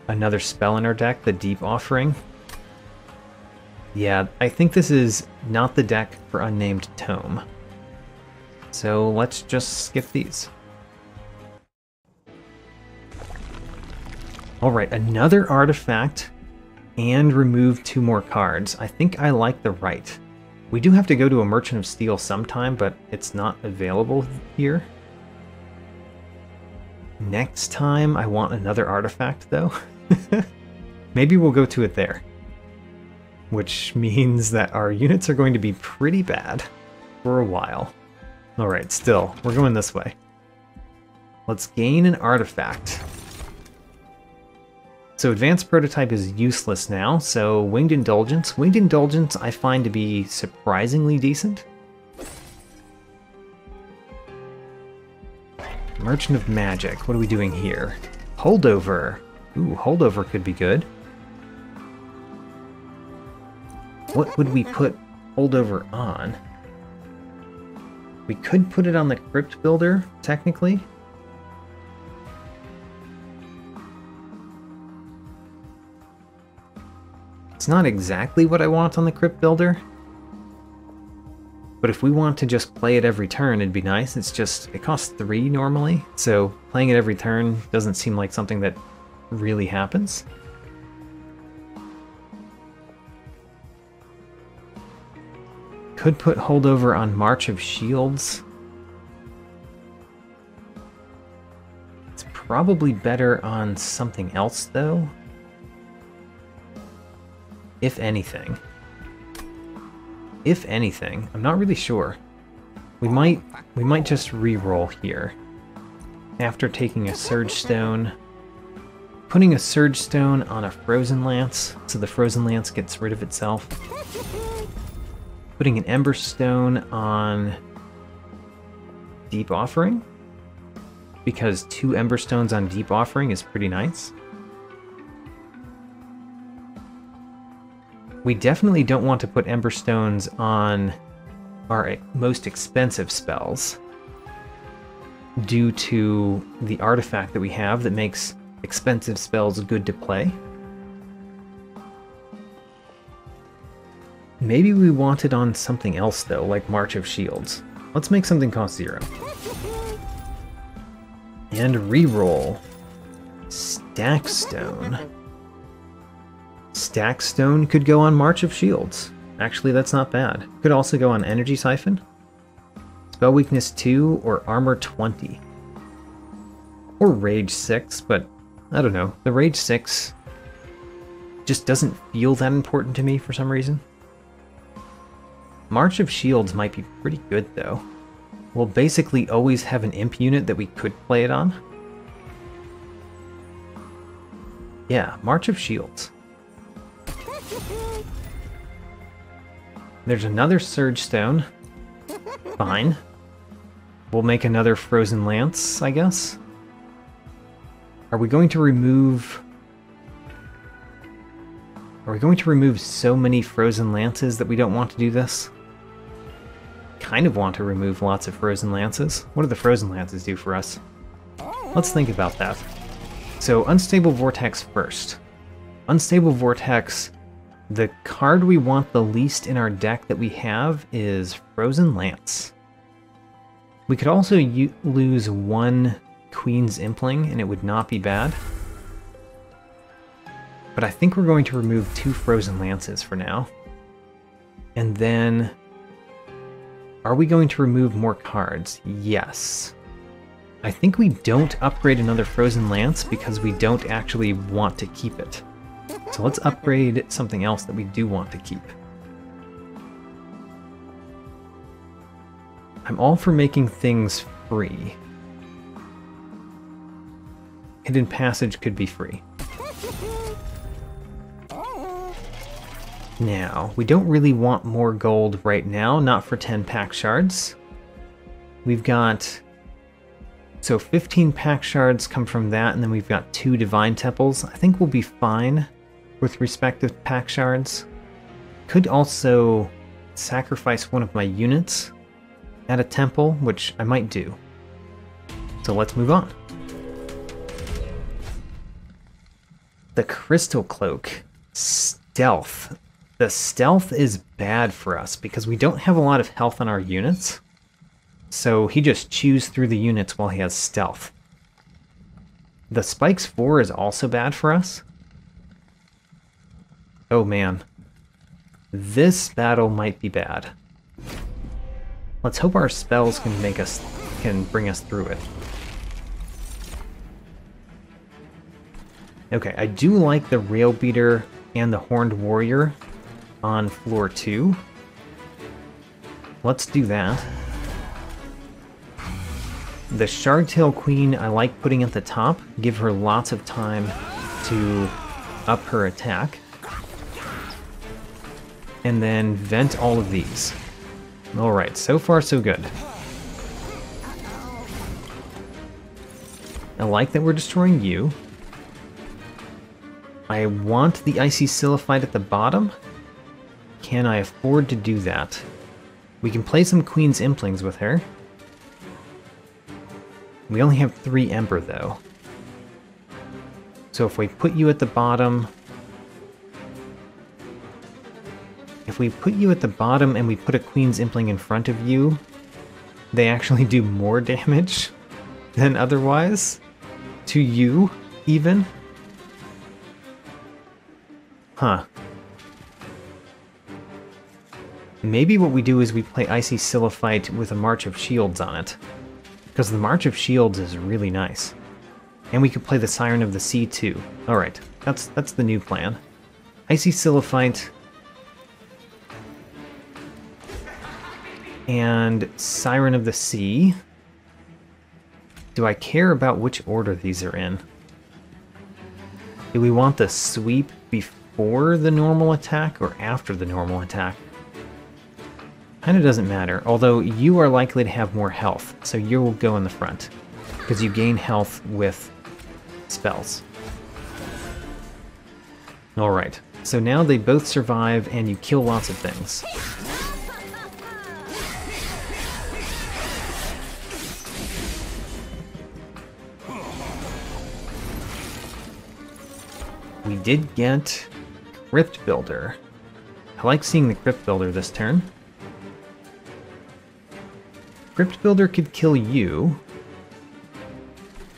another spell in our deck, the Deep Offering. Yeah, I think this is not the deck for Unnamed Tome. So let's just skip these. Alright, another artifact and remove 2 more cards. I think I like the right. We do have to go to a Merchant of Steel sometime, but it's not available here. Next time I want another artifact though. Maybe we'll go to it there. Which means that our units are going to be pretty bad for a while. Alright, still, we're going this way. Let's gain an artifact. So Advanced Prototype is useless now, so Winged Indulgence. Winged Indulgence I find to be surprisingly decent. Merchant of Magic, what are we doing here? Holdover. Ooh, Holdover could be good. What would we put Holdover on? We could put it on the Crypt Builder, technically. It's not exactly what I want on the Crypt Builder. But if we want to just play it every turn, it'd be nice. It's just, it costs 3 normally, so playing it every turn doesn't seem like something that really happens. Could put Holdover on March of Shields. It's probably better on something else, though. If anything. If anything. I'm not really sure. We might just re-roll here. After taking a Surge Stone. Putting a Surge Stone on a Frozen Lance, so the Frozen Lance gets rid of itself. Putting an Ember Stone on Deep Offering, because 2 Ember Stones on Deep Offering is pretty nice. We definitely don't want to put Ember Stones on our most expensive spells, due to the artifact that we have that makes expensive spells good to play. Maybe we want it on something else though, like March of Shields. Let's make something cost 0. And reroll. Stackstone. Stackstone could go on March of Shields. Actually, that's not bad. Could also go on Energy Siphon. Spell Weakness 2 or Armor 20. Or Rage 6, but I don't know. The Rage 6 just doesn't feel that important to me for some reason. March of Shields might be pretty good though. We'll basically always have an imp unit that we could play it on. Yeah, March of Shields. There's another Surge Stone. Fine. We'll make another Frozen Lance, I guess. Are we going to remove... Are we going to remove so many Frozen Lances that we don't want to do this? Kind of want to remove lots of Frozen Lances. What do the Frozen Lances do for us? Let's think about that. So, Unstable Vortex first. Unstable Vortex, the card we want the least in our deck that we have is Frozen Lance. We could also lose one Queen's Impling, and it would not be bad. But I think we're going to remove 2 Frozen Lances for now. And then... Are we going to remove more cards? Yes. I think we don't upgrade another Frozen Lance because we don't actually want to keep it. So let's upgrade something else that we do want to keep. I'm all for making things free. Hidden Passage could be free. Now, we don't really want more gold right now, not for 10 pack shards. We've got... So 15 pack shards come from that, and then we've got 2 Divine Temples. I think we'll be fine with respect to pack shards. Could also sacrifice one of my units at a temple, which I might do. So let's move on. The Crystal Cloak. Stealth. The stealth is bad for us because we don't have a lot of health on our units. So he just chews through the units while he has stealth. The Spikes 4 is also bad for us. Oh man. This battle might be bad. Let's hope our spells can bring us through it. Okay, I do like the Rail Beater and the Horned Warrior on floor 2. Let's do that. The Shardtail Queen I like putting at the top, give her lots of time to up her attack. And then vent all of these. Alright, so far so good. I like that we're destroying you. I want the Icy Silliphite at the bottom. Can I afford to do that? We can play some Queen's Implings with her. We only have 3 Ember, though. So if we put you at the bottom... If we put you at the bottom and we put a Queen's Impling in front of you, they actually do more damage than otherwise. To you, even. Huh. Maybe what we do is we play Icy Silliphite with a March of Shields on it. Because the March of Shields is really nice. And we could play the Siren of the Sea too. Alright, that's the new plan. Icy Silliphite. And Siren of the Sea. Do I care about which order these are in? Do we want the sweep before the normal attack or after the normal attack? Kinda doesn't matter, although you are likely to have more health, so you will go in the front, because you gain health with spells. Alright, so now they both survive and you kill lots of things. We did get Crypt Builder. I like seeing the Crypt Builder this turn. Crypt Builder could kill you.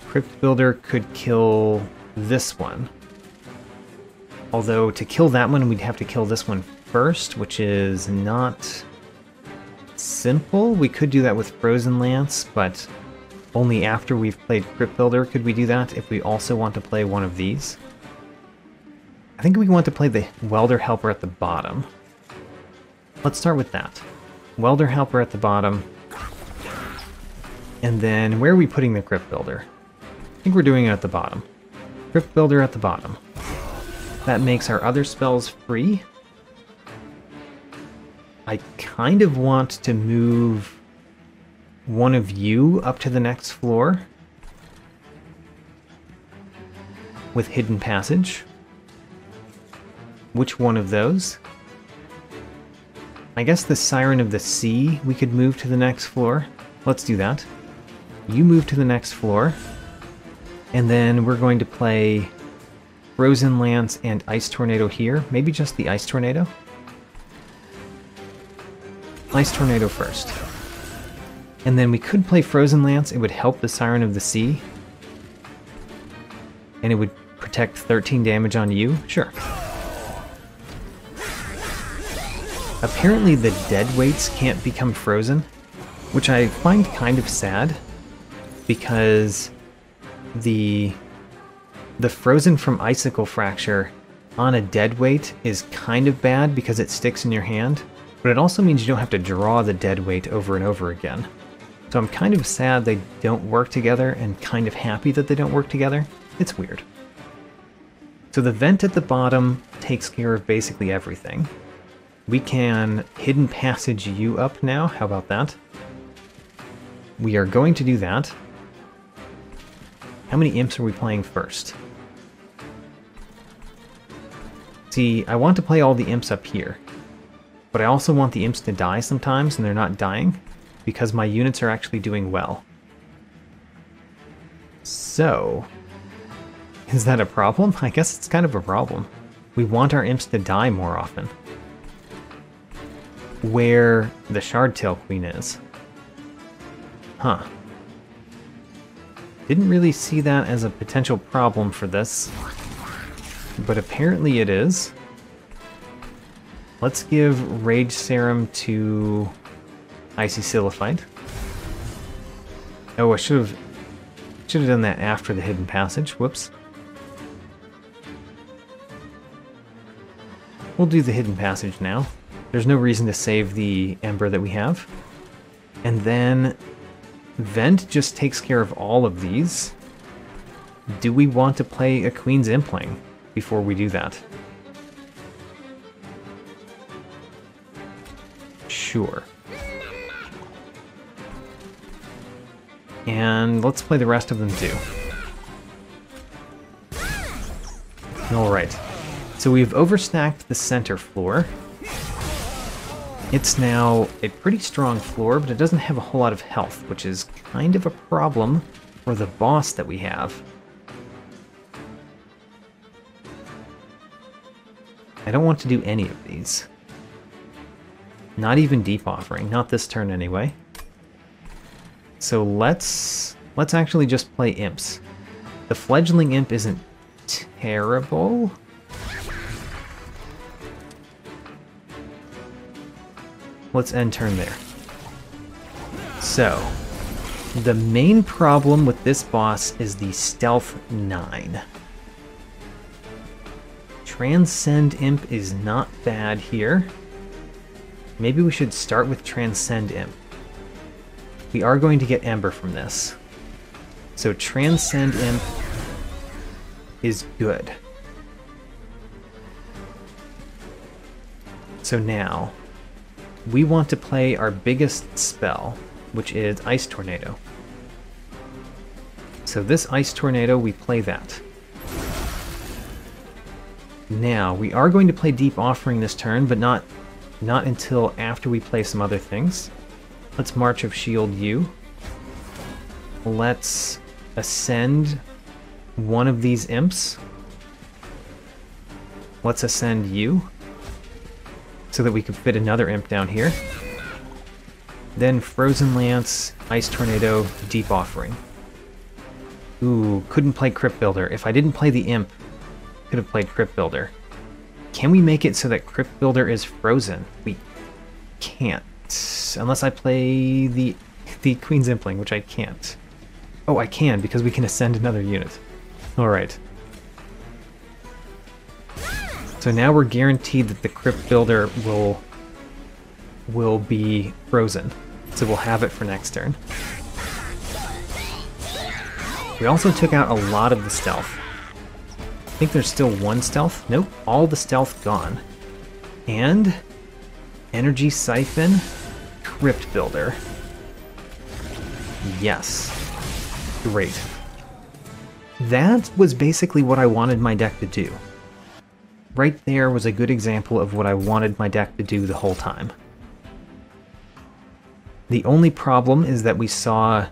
Crypt Builder could kill this one. Although to kill that one, we'd have to kill this one first, which is not simple. We could do that with Frozen Lance, but only after we've played Crypt Builder could we do that if we also want to play one of these. I think we want to play the Welder Helper at the bottom. Let's start with that. Welder Helper at the bottom. And then, where are we putting the Crypt Builder? I think we're doing it at the bottom. Crypt Builder at the bottom. That makes our other spells free. I kind of want to move one of you up to the next floor with hidden passage. Which one of those? I guess the Siren of the Sea we could move to the next floor. Let's do that. You move to the next floor. And then we're going to play Frozen Lance and Ice Tornado here. Maybe just the Ice Tornado? Ice Tornado first. And then we could play Frozen Lance. It would help the Siren of the Sea. And it would protect 13 damage on you. Sure. Apparently the dead weights can't become frozen, which I find kind of sad, because the frozen from Icicle Fracture on a dead weight is kind of bad because it sticks in your hand, but it also means you don't have to draw the dead weight over and over again. So I'm kind of sad they don't work together and kind of happy that they don't work together. It's weird. So the vent at the bottom takes care of basically everything. We can hidden passage you up now. How about that? We are going to do that. How many imps are we playing first? See, I want to play all the imps up here, but I also want the imps to die sometimes, and they're not dying, because my units are actually doing well. So, is that a problem? I guess it's kind of a problem. We want our imps to die more often. Where the Shardtail Queen is. Huh. Didn't really see that as a potential problem for this, but apparently it is. Let's give Rage Serum to Icy Silliphite. Oh, I should have done that after the hidden passage. Whoops. We'll do the hidden passage now. There's no reason to save the Ember that we have. And then Vent just takes care of all of these. Do we want to play a Queen's Impling before we do that? Sure. And let's play the rest of them too. Alright. So we've overstacked the center floor. It's now a pretty strong floor, but it doesn't have a whole lot of health, which is kind of a problem for the boss that we have. I don't want to do any of these. Not even Deep Offering, not this turn anyway. So let's actually just play imps. The Fledgling Imp isn't terrible. Let's end turn there. So, the main problem with this boss is the Stealth 9. Transcend Imp is not bad here. Maybe we should start with Transcend Imp. We are going to get Ember from this. So Transcend Imp is good. So now, we want to play our biggest spell, which is Ice Tornado. So this Ice Tornado, we play that. Now, we are going to play Deep Offering this turn, but not until after we play some other things. Let's March of Shield you. Let's ascend one of these imps. Let's ascend you, so that we can fit another imp down here. Then Frozen Lance, Ice Tornado, Deep Offering. Ooh, couldn't play Crypt Builder. If I didn't play the imp, could have played Crypt Builder. Can we make it so that Crypt Builder is frozen? We can't. Unless I play the Queen's Impling, which I can't. Oh, I can, because we can ascend another unit. Alright. So now we're guaranteed that the Crypt Builder will be frozen. So we'll have it for next turn. We also took out a lot of the stealth. I think there's still one stealth. Nope, all the stealth gone. And Energy Siphon, Crypt Builder. Yes. Great. That was basically what I wanted my deck to do. Right there was a good example of what I wanted my deck to do the whole time. The only problem is that we saw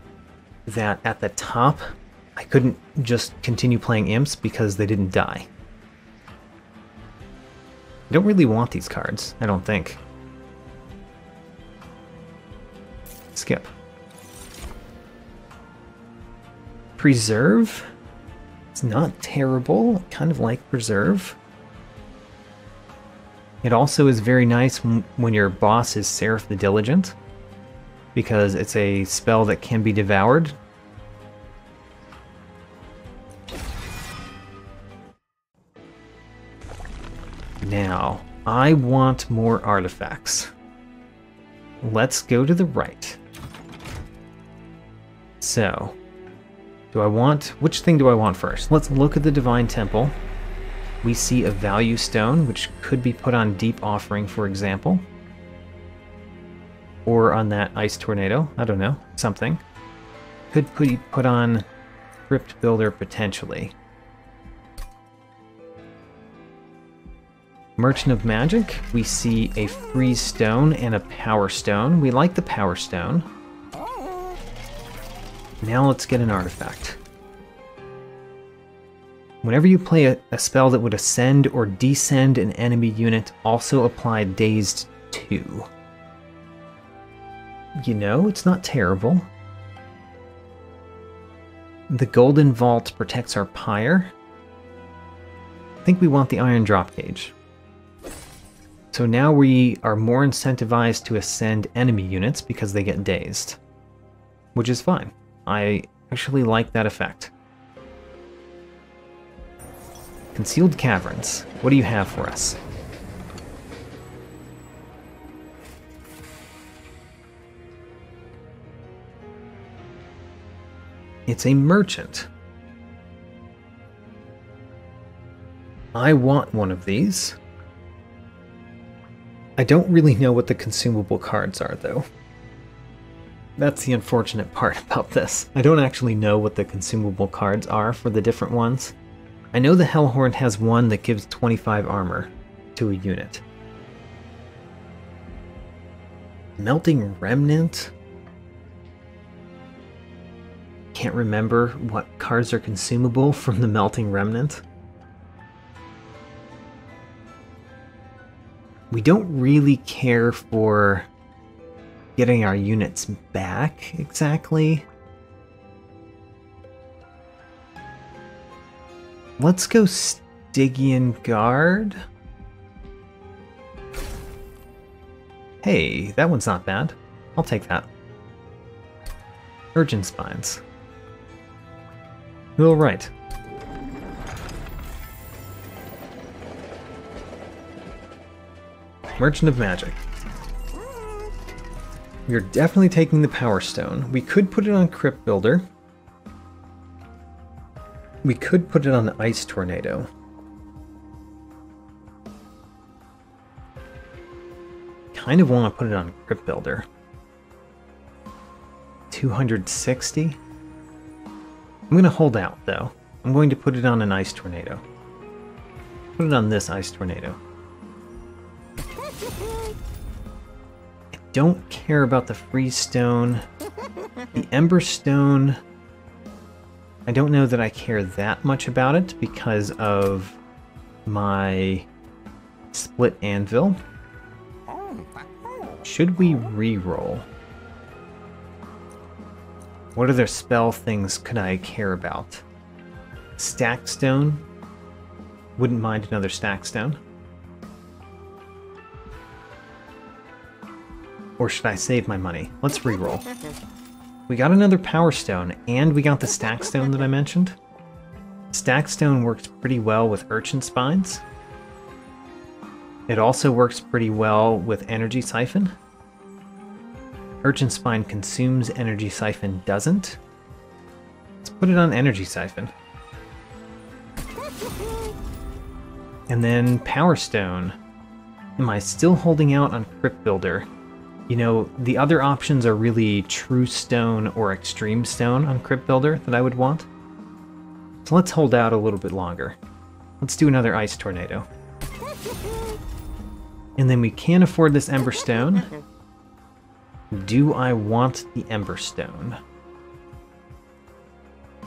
that at the top, I couldn't just continue playing imps because they didn't die. I don't really want these cards, I don't think. Skip. Preserve? It's not terrible. I kind of like Preserve. It also is very nice when your boss is Seraph the Diligent, because it's a spell that can be devoured. Now, I want more artifacts. Let's go to the right. So, which thing do I want first? Let's look at the Divine Temple. We see a Value Stone, which could be put on Deep Offering, for example. Or on that Ice Tornado, I don't know, something. Could be put on Crypt Builder, potentially. Merchant of Magic, we see a Freeze Stone and a Power Stone. We like the Power Stone. Now let's get an artifact. Whenever you play a spell that would ascend or descend an enemy unit, also apply Dazed 2. You know, it's not terrible. The Golden Vault protects our Pyre. I think we want the Iron Drop Cage. So now we are more incentivized to ascend enemy units because they get dazed. Which is fine. I actually like that effect. Concealed Caverns. What do you have for us? It's a merchant. I want one of these. I don't really know what the consumable cards are, though. That's the unfortunate part about this. I don't actually know what the consumable cards are for the different ones. I know the Hellhorned has one that gives 25 armor to a unit. Melting Remnant? Can't remember what cards are consumable from the Melting Remnant. We don't really care for getting our units back, exactly. Let's go Stygian Guard. Hey, that one's not bad. I'll take that. Urgent Spines. All right. Merchant of Magic. We're definitely taking the Power Stone. We could put it on Crypt Builder. We could put it on the Ice Tornado. Kind of want to put it on Crypt Builder. 260. I'm going to hold out, though. I'm going to put it on an Ice Tornado. Put it on this Ice Tornado. I don't care about the Freeze Stone. The Ember Stone, I don't know that I care that much about it because of my Split Anvil. Should we re-roll? What other spell things could I care about? Stack Stone? Wouldn't mind another Stack Stone. Or should I save my money? Let's re-roll. We got another Power Stone, and we got the Stack Stone that I mentioned. Stack Stone works pretty well with Urchin Spines. It also works pretty well with Energy Siphon. Urchin Spine consumes, Energy Siphon doesn't. Let's put it on Energy Siphon. And then Power Stone. am I still holding out on Crypt Builder? You know, the other options are really True Stone or Extreme Stone on Crypt Builder that I would want. So let's hold out a little bit longer. Let's do another Ice Tornado. And then we can't afford this Ember Stone. Do I want the Ember Stone?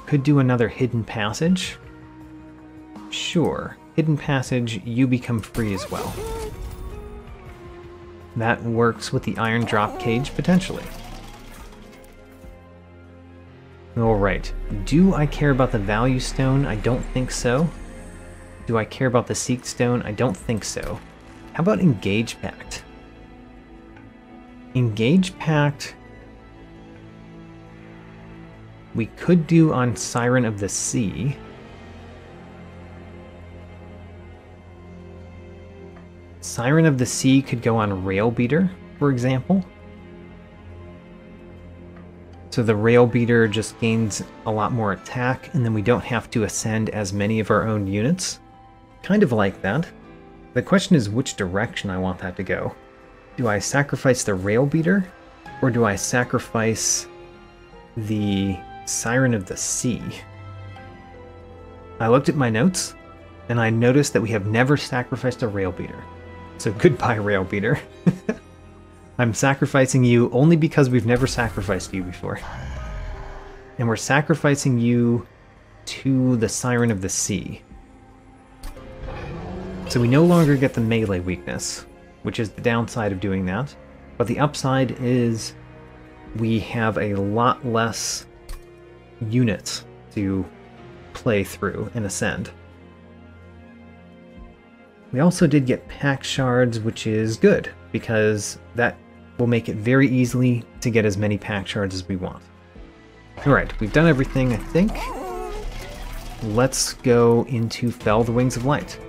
Could do another Hidden Passage. Sure. Hidden Passage, you become free as well. That works with the Iron Drop Cage, potentially. Alright. Do I care about the Value Stone? I don't think so. Do I care about the Seek Stone? I don't think so. How about Engage Pact? Engage Pact we could do on Siren of the Sea. Siren of the Sea could go on Rail Beater, for example. So the Rail Beater just gains a lot more attack, and then we don't have to ascend as many of our own units. Kind of like that. The question is which direction I want that to go. Do I sacrifice the Rail Beater, or do I sacrifice the Siren of the Sea? I looked at my notes, and I noticed that we have never sacrificed a Rail Beater. So goodbye, Rail Beater. I'm sacrificing you only because we've never sacrificed you before. And we're sacrificing you to the Siren of the Sea. So we no longer get the melee weakness, which is the downside of doing that. But the upside is we have a lot less units to play through and ascend. We also did get pack shards, which is good, because that will make it very easily to get as many pack shards as we want. Alright, we've done everything, I think. Let's go into Fell the Wings of Light.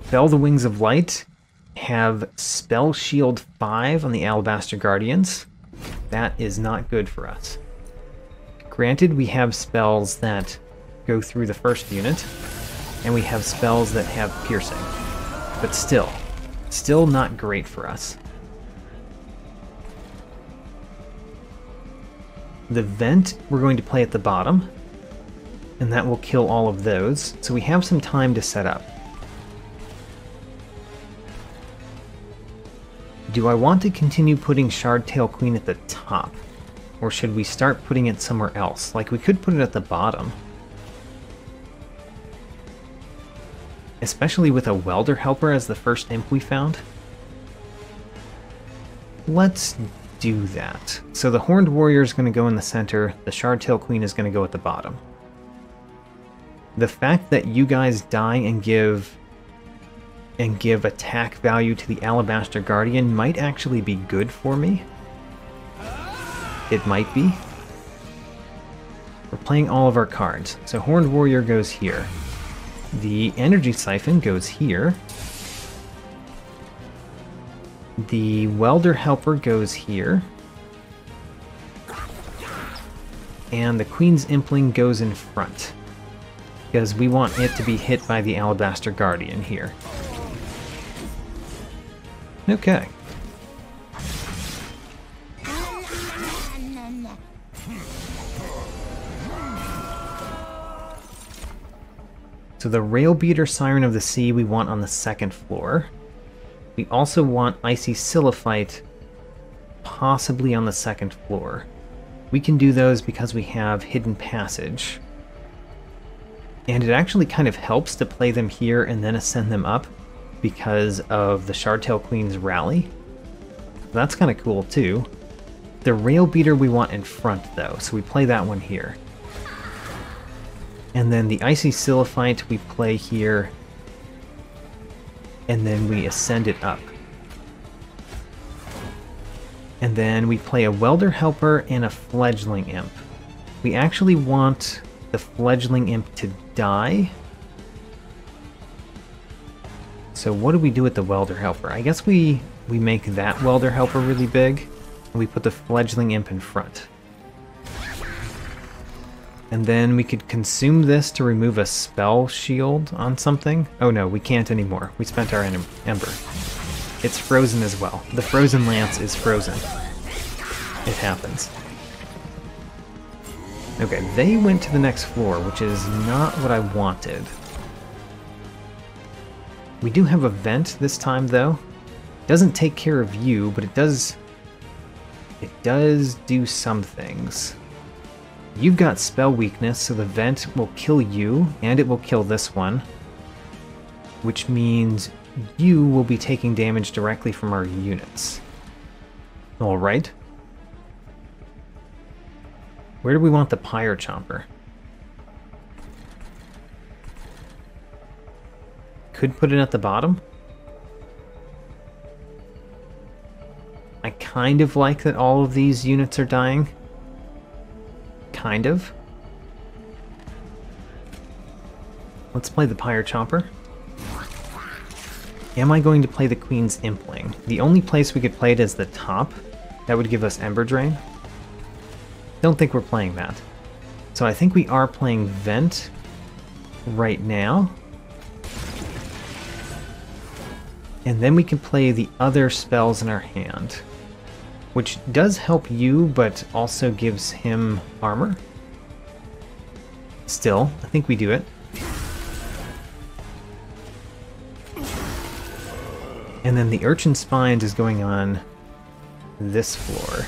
Fell the Wings of Light have Spell Shield 5 on the Alabaster Guardians. That is not good for us. Granted, we have spells that go through the first unit, and we have spells that have piercing, but still not great for us. The Vent we're going to play at the bottom, and that will kill all of those, so we have some time to set up. Do I want to continue putting Shardtail Queen at the top? Or should we start putting it somewhere else? Like, we could put it at the bottom. Especially with a Welder Helper as the first imp we found. Let's do that. So the Horned Warrior is going to go in the center, the Shardtail Queen is going to go at the bottom. The fact that you guys die and give attack value to the Alabaster Guardian might actually be good for me. It might be. We're playing all of our cards. So Horned Warrior goes here. The Energy Siphon goes here. The Welder Helper goes here. And the Queen's Impling goes in front, because we want it to be hit by the Alabaster Guardian here. Okay. So the Rail Beater Siren of the Sea we want on the second floor. We also want Icy Siliphyte possibly on the second floor. We can do those because we have Hidden Passage. And it actually kind of helps to play them here and then ascend them up because of the Shardtail Queen's rally. That's kind of cool too. The Rail Beater we want in front though, so we play that one here. And then the Icy Siliphyte we play here, and then we ascend it up. And then we play a Welder Helper and a Fledgling Imp. We actually want the Fledgling Imp to die. So what do we do with the Welder Helper? I guess we make that Welder Helper really big, and we put the Fledgling Imp in front. And then we could consume this to remove a spell shield on something. Oh no, we can't anymore. We spent our ember. It's frozen as well. The frozen lance is frozen. It happens. Okay, they went to the next floor, which is not what I wanted. We do have a vent this time, though. It doesn't take care of you, but it does do some things. You've got spell weakness, so the vent will kill you, and it will kill this one. Which means you will be taking damage directly from our units. Alright. Where do we want the Pyre Chomper? Could put it at the bottom. I kind of like that all of these units are dying. Kind of. Let's play the Pyre Chomper. Am I going to play the Queen's Impling? The only place we could play it is the top. That would give us Ember Drain. Don't think we're playing that. So I think we are playing Vent right now. And then we can play the other spells in our hand, which does help you, but also gives him armor. Still, I think we do it. And then the Urchin Spines is going on this floor.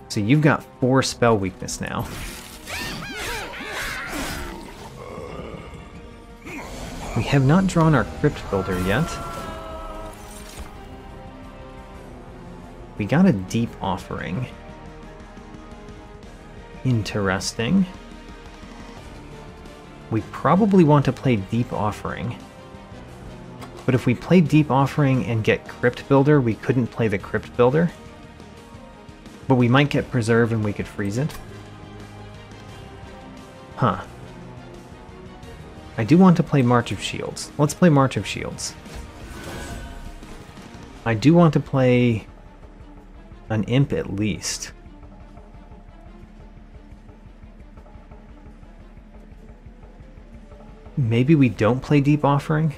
So you've got 4 spell weakness now. We have not drawn our Crypt Builder yet. We got a Deep Offering. Interesting. We probably want to play Deep Offering. But if we play Deep Offering and get Crypt Builder, we couldn't play the Crypt Builder. But we might get Preserve and we could freeze it. Huh. I do want to play March of Shields. Let's play March of Shields. I do want to play an Imp at least. Maybe we don't play Deep Offering?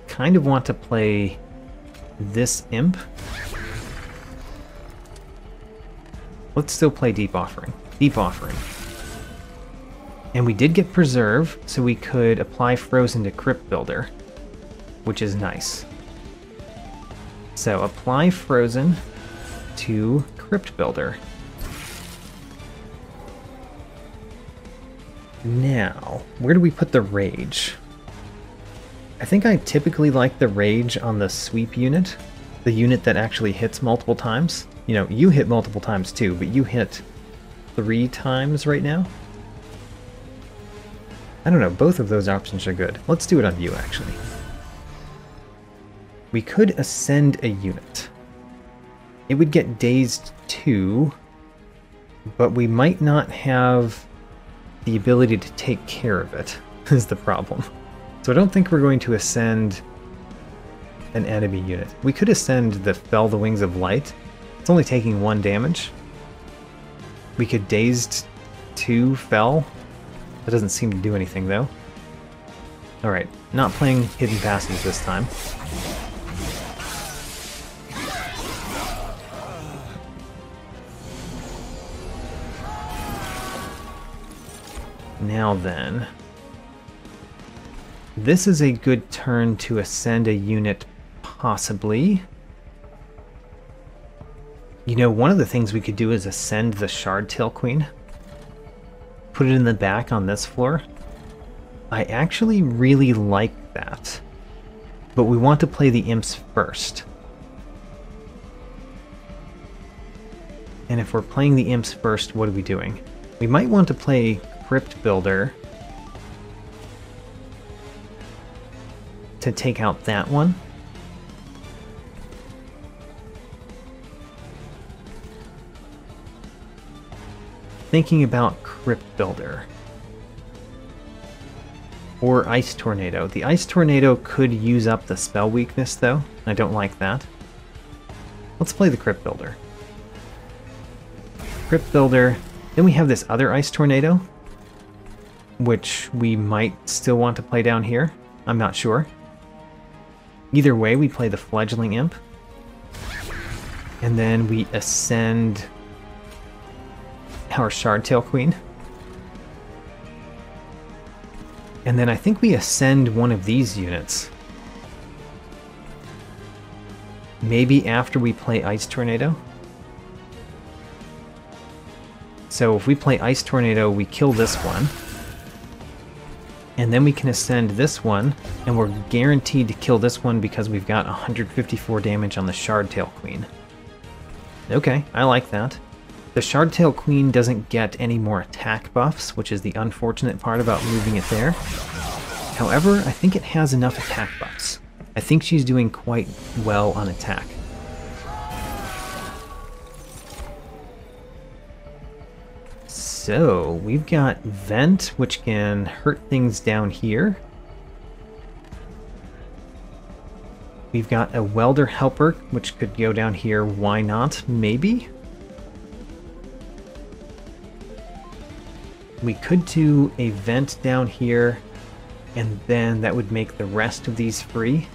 Kind of want to play this Imp. Let's still play Deep Offering. Deep Offering. And we did get Preserve, so we could apply Frozen to Crypt Builder, which is nice. So apply Frozen to Crypt Builder. Now, where do we put the Rage? I think I typically like the Rage on the Sweep unit, the unit that actually hits multiple times. You know, you hit multiple times too, but you hit 3 times right now. I don't know, both of those options are good. Let's do it on you, actually. We could ascend a unit. It would get Dazed 2, but we might not have the ability to take care of it, is the problem. So I don't think we're going to ascend an enemy unit. We could ascend the Fell the Wings of Light. It's only taking 1 damage. We could Dazed 2 Fell. That doesn't seem to do anything, though. Alright, not playing Hidden Passage this time. Now then, this is a good turn to ascend a unit, possibly. You know, one of the things we could do is ascend the Shardtail Queen. Put it in the back on this floor. I actually really like that. But we want to play the Imps first. And if we're playing the Imps first, what are we doing? We might want to play Crypt Builder to take out that one. Thinking about Crypt Builder. Or Ice Tornado. The Ice Tornado could use up the spell weakness, though. I don't like that. Let's play the Crypt Builder. Crypt Builder. Then we have this other Ice Tornado, which we might still want to play down here. I'm not sure. Either way, we play the Fledgling Imp. And then we ascend our Shardtail Queen. And then I think we ascend one of these units. Maybe after we play Ice Tornado. So if we play Ice Tornado, we kill this one. And then we can ascend this one, and we're guaranteed to kill this one because we've got 154 damage on the Shardtail Queen. Okay, I like that. The Shardtail Queen doesn't get any more attack buffs, which is the unfortunate part about moving it there. However, I think it has enough attack buffs. I think she's doing quite well on attack. So, we've got Vent, which can hurt things down here. We've got a Welder Helper, which could go down here. Why not? Maybe? We could do a Vent down here, and then that would make the rest of these free.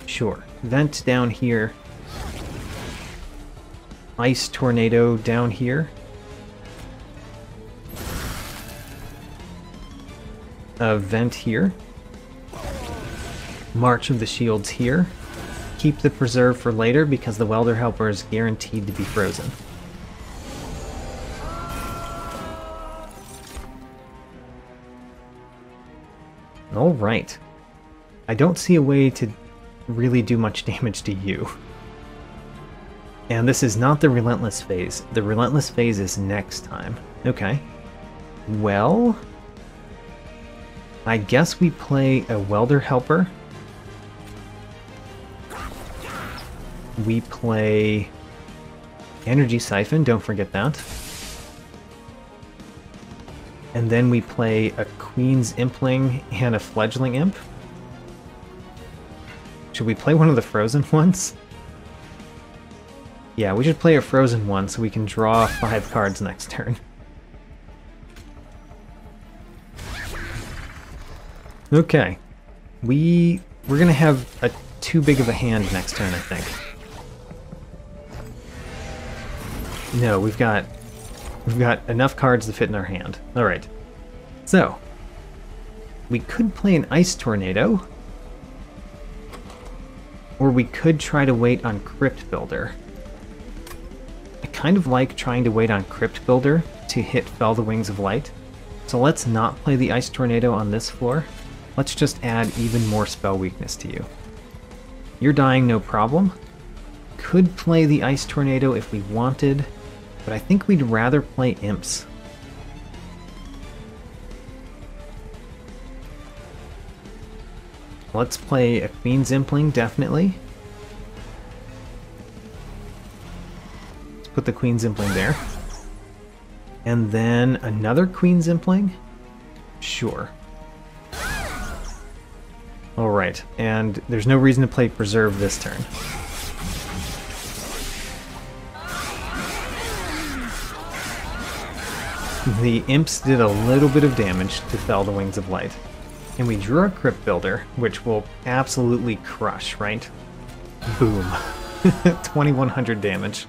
Sure. Vent down here. Ice Tornado down here. A Vent here. March of the Shields here. Keep the Preserve for later because the Welder Helper is guaranteed to be frozen. Alright. I don't see a way to really do much damage to you. And this is not the Relentless phase. The Relentless phase is next time. Okay. Well, I guess we play a Welder Helper. We play Energy Siphon, don't forget that. And then we play a Queen's Impling and a Fledgling Imp. Should we play one of the frozen ones? Yeah, we should play a frozen one so we can draw 5 cards next turn. Okay. We're gonna have a too big of a hand next turn, I think. No, we've got enough cards to fit in our hand. Alright. So, we could play an Ice Tornado, or we could try to wait on Crypt Builder. I kind of like trying to wait on Crypt Builder to hit Fell the Wings of Light. So let's not play the Ice Tornado on this floor. Let's just add even more spell weakness to you. You're dying, no problem. Could play the Ice Tornado if we wanted, but I think we'd rather play Imps. Let's play a Queen's Impling, definitely. Let's put the Queen's Impling there. And then another Queen's Impling? Sure. Alright, and there's no reason to play Preserve this turn. The Imps did a little bit of damage to Fell the Wings of Light. And we drew a Crypt Builder, which will absolutely crush, right? Boom. 2100 damage.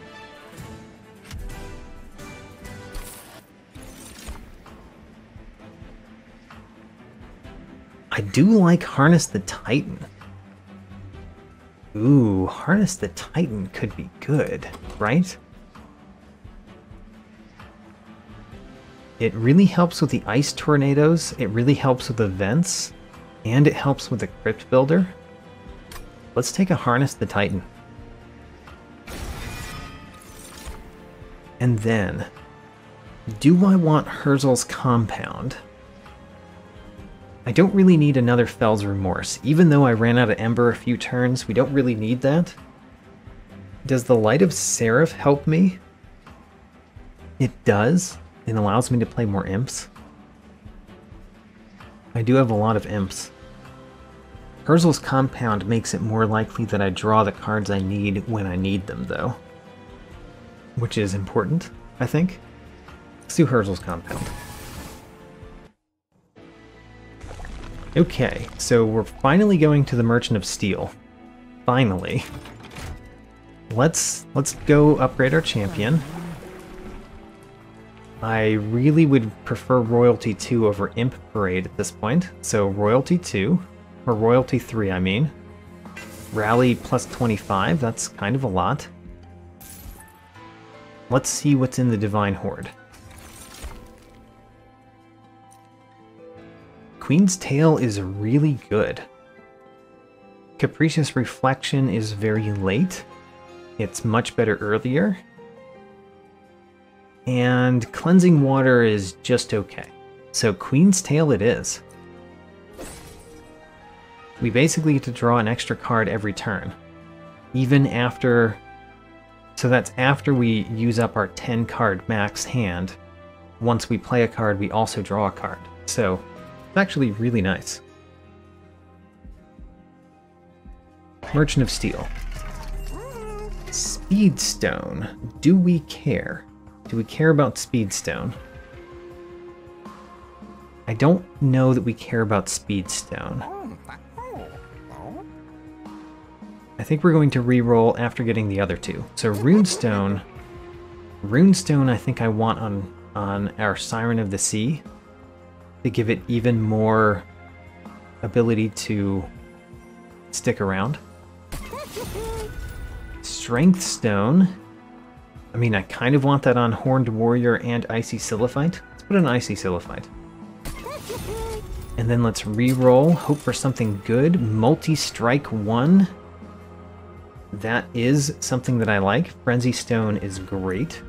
I do like Harness the Titan. Ooh, Harness the Titan could be good, right? It really helps with the Ice Tornadoes, it really helps with the Vents, and it helps with the Crypt Builder. Let's take a Harness the Titan. And then, do I want Herzl's Compound? I don't really need another Fell's Remorse. Even though I ran out of Ember a few turns, we don't really need that. Does the Light of Seraph help me? It does. It allows me to play more Imps. I do have a lot of Imps. Herzl's Compound makes it more likely that I draw the cards I need when I need them, though. Which is important. I think. Let's do Herzl's Compound. Okay, so we're finally going to the Merchant of Steel. Finally. Let's go upgrade our champion. I really would prefer Royalty 2 over Imp Parade at this point. So Royalty 2, or Royalty 3 I mean. Rally plus 25, that's kind of a lot. Let's see what's in the Divine Horde. Queen's Tale is really good. Capricious Reflection is very late. It's much better earlier. And Cleansing Water is just okay. So Queen's Tale it is. We basically get to draw an extra card every turn. Even after... So that's after we use up our 10 card max hand. Once we play a card, we also draw a card. So it's actually really nice. Merchant of Steel. Speedstone. Do we care? Do we care about Speedstone? I don't know that we care about Speedstone. I think we're going to re-roll after getting the other two. So Runestone. Runestone I think I want on our Siren of the Sea to give it even more ability to stick around. Strength Stone. I mean, I kind of want that on Horned Warrior and Icy Silliphite. Let's put an Icy Silliphite. And then let's re-roll, hope for something good. Multi-Strike 1. That is something that I like. Frenzy Stone is great.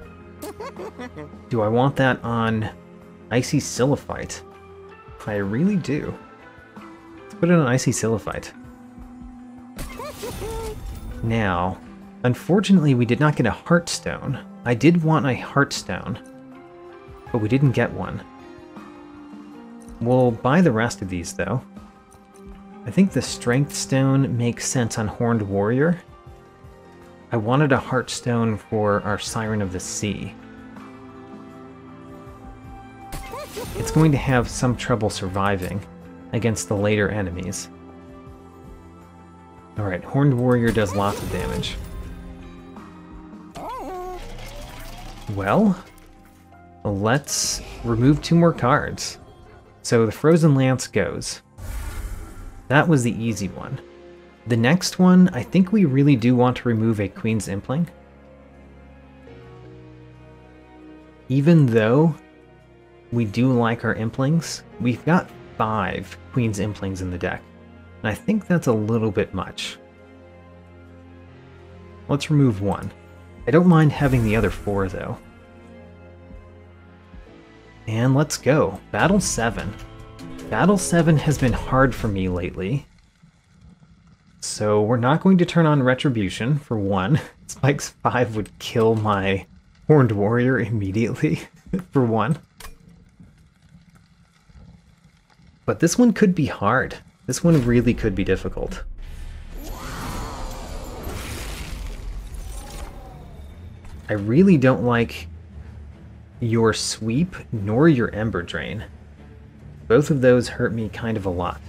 Do I want that on Icy Silliphite? I really do. Let's put it on Icy Silliphite. Now, unfortunately we did not get a Heartstone. I did want a Heartstone, but we didn't get one. We'll buy the rest of these though. I think the Strength Stone makes sense on Horned Warrior. I wanted a Heartstone for our Siren of the Sea. It's going to have some trouble surviving against the later enemies. Alright, Horned Warrior does lots of damage. Well, let's remove 2 more cards. So the Frozen Lance goes. That was the easy one. The next one, I think we really do want to remove a Queen's Impling. Even though we do like our Implings, we've got 5 Queen's Implings in the deck. And I think that's a little bit much. Let's remove 1. I don't mind having the other 4 though. And let's go. Battle 7. Battle 7 has been hard for me lately. So we're not going to turn on Retribution, for 1. Spikes 5 would kill my Horned Warrior immediately, for 1. But this one could be hard. This one really could be difficult. I really don't like your Sweep nor your Ember Drain. Both of those hurt me kind of a lot.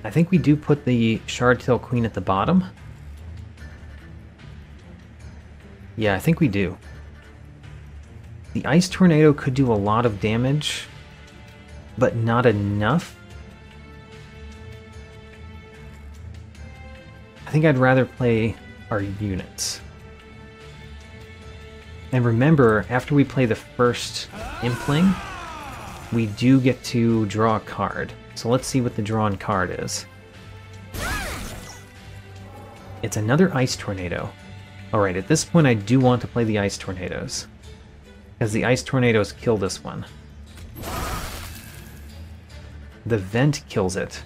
I think we do put the Shardtail Queen at the bottom. Yeah, I think we do. The Ice Tornado could do a lot of damage, but not enough. I think I'd rather play our units. And remember, after we play the first Impling, we do get to draw a card. So let's see what the drawn card is. It's another Ice Tornado. Alright, at this point I do want to play the Ice Tornadoes, because the Ice Tornadoes kill this one. The Vent kills it,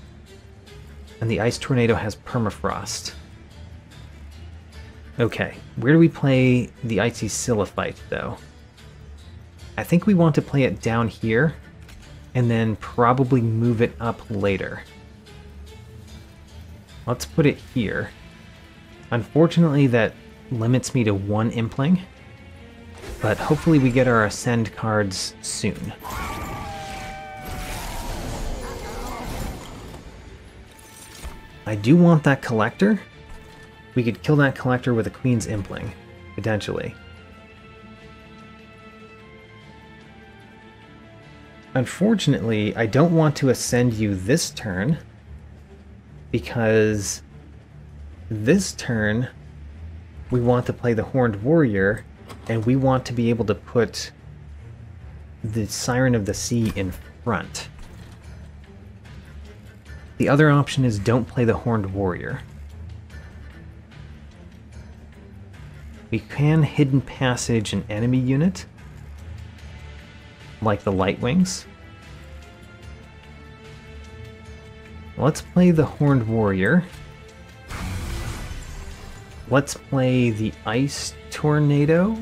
and the Ice Tornado has Permafrost. Okay, where do we play the Icy Silliphite, though? I think we want to play it down here, and then probably move it up later. Let's put it here. Unfortunately, that limits me to 1 Impling. But hopefully we get our Ascend cards soon. I do want that Collector. We could kill that Collector with a Queen's Impling, potentially. Unfortunately, I don't want to ascend you this turn, because this turn we want to play the Horned Warrior, and we want to be able to put the Siren of the Sea in front. The other option is don't play the Horned Warrior. We can Hidden Passage an enemy unit, like the Lightwings. Let's play the Horned Warrior. Let's play the Ice Tornado.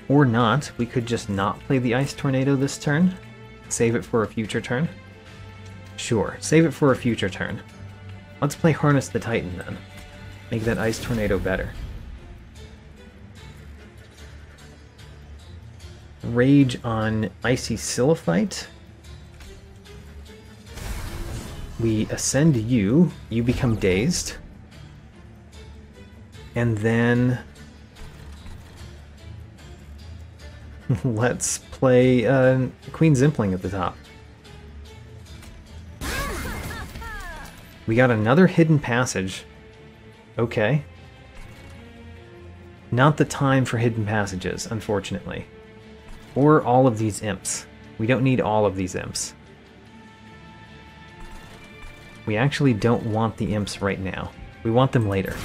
Or not. We could just not play the Ice Tornado this turn. Save it for a future turn. Sure, save it for a future turn. Let's play Harness the Titan then. Make that Ice Tornado better. Rage on Icy Sycophant. We ascend you, you become dazed. And then let's play Queen's Impling at the top. We got another Hidden Passage. Okay. Not the time for Hidden Passages, unfortunately. Or all of these imps. We don't need all of these imps. We actually don't want the imps right now. We want them later.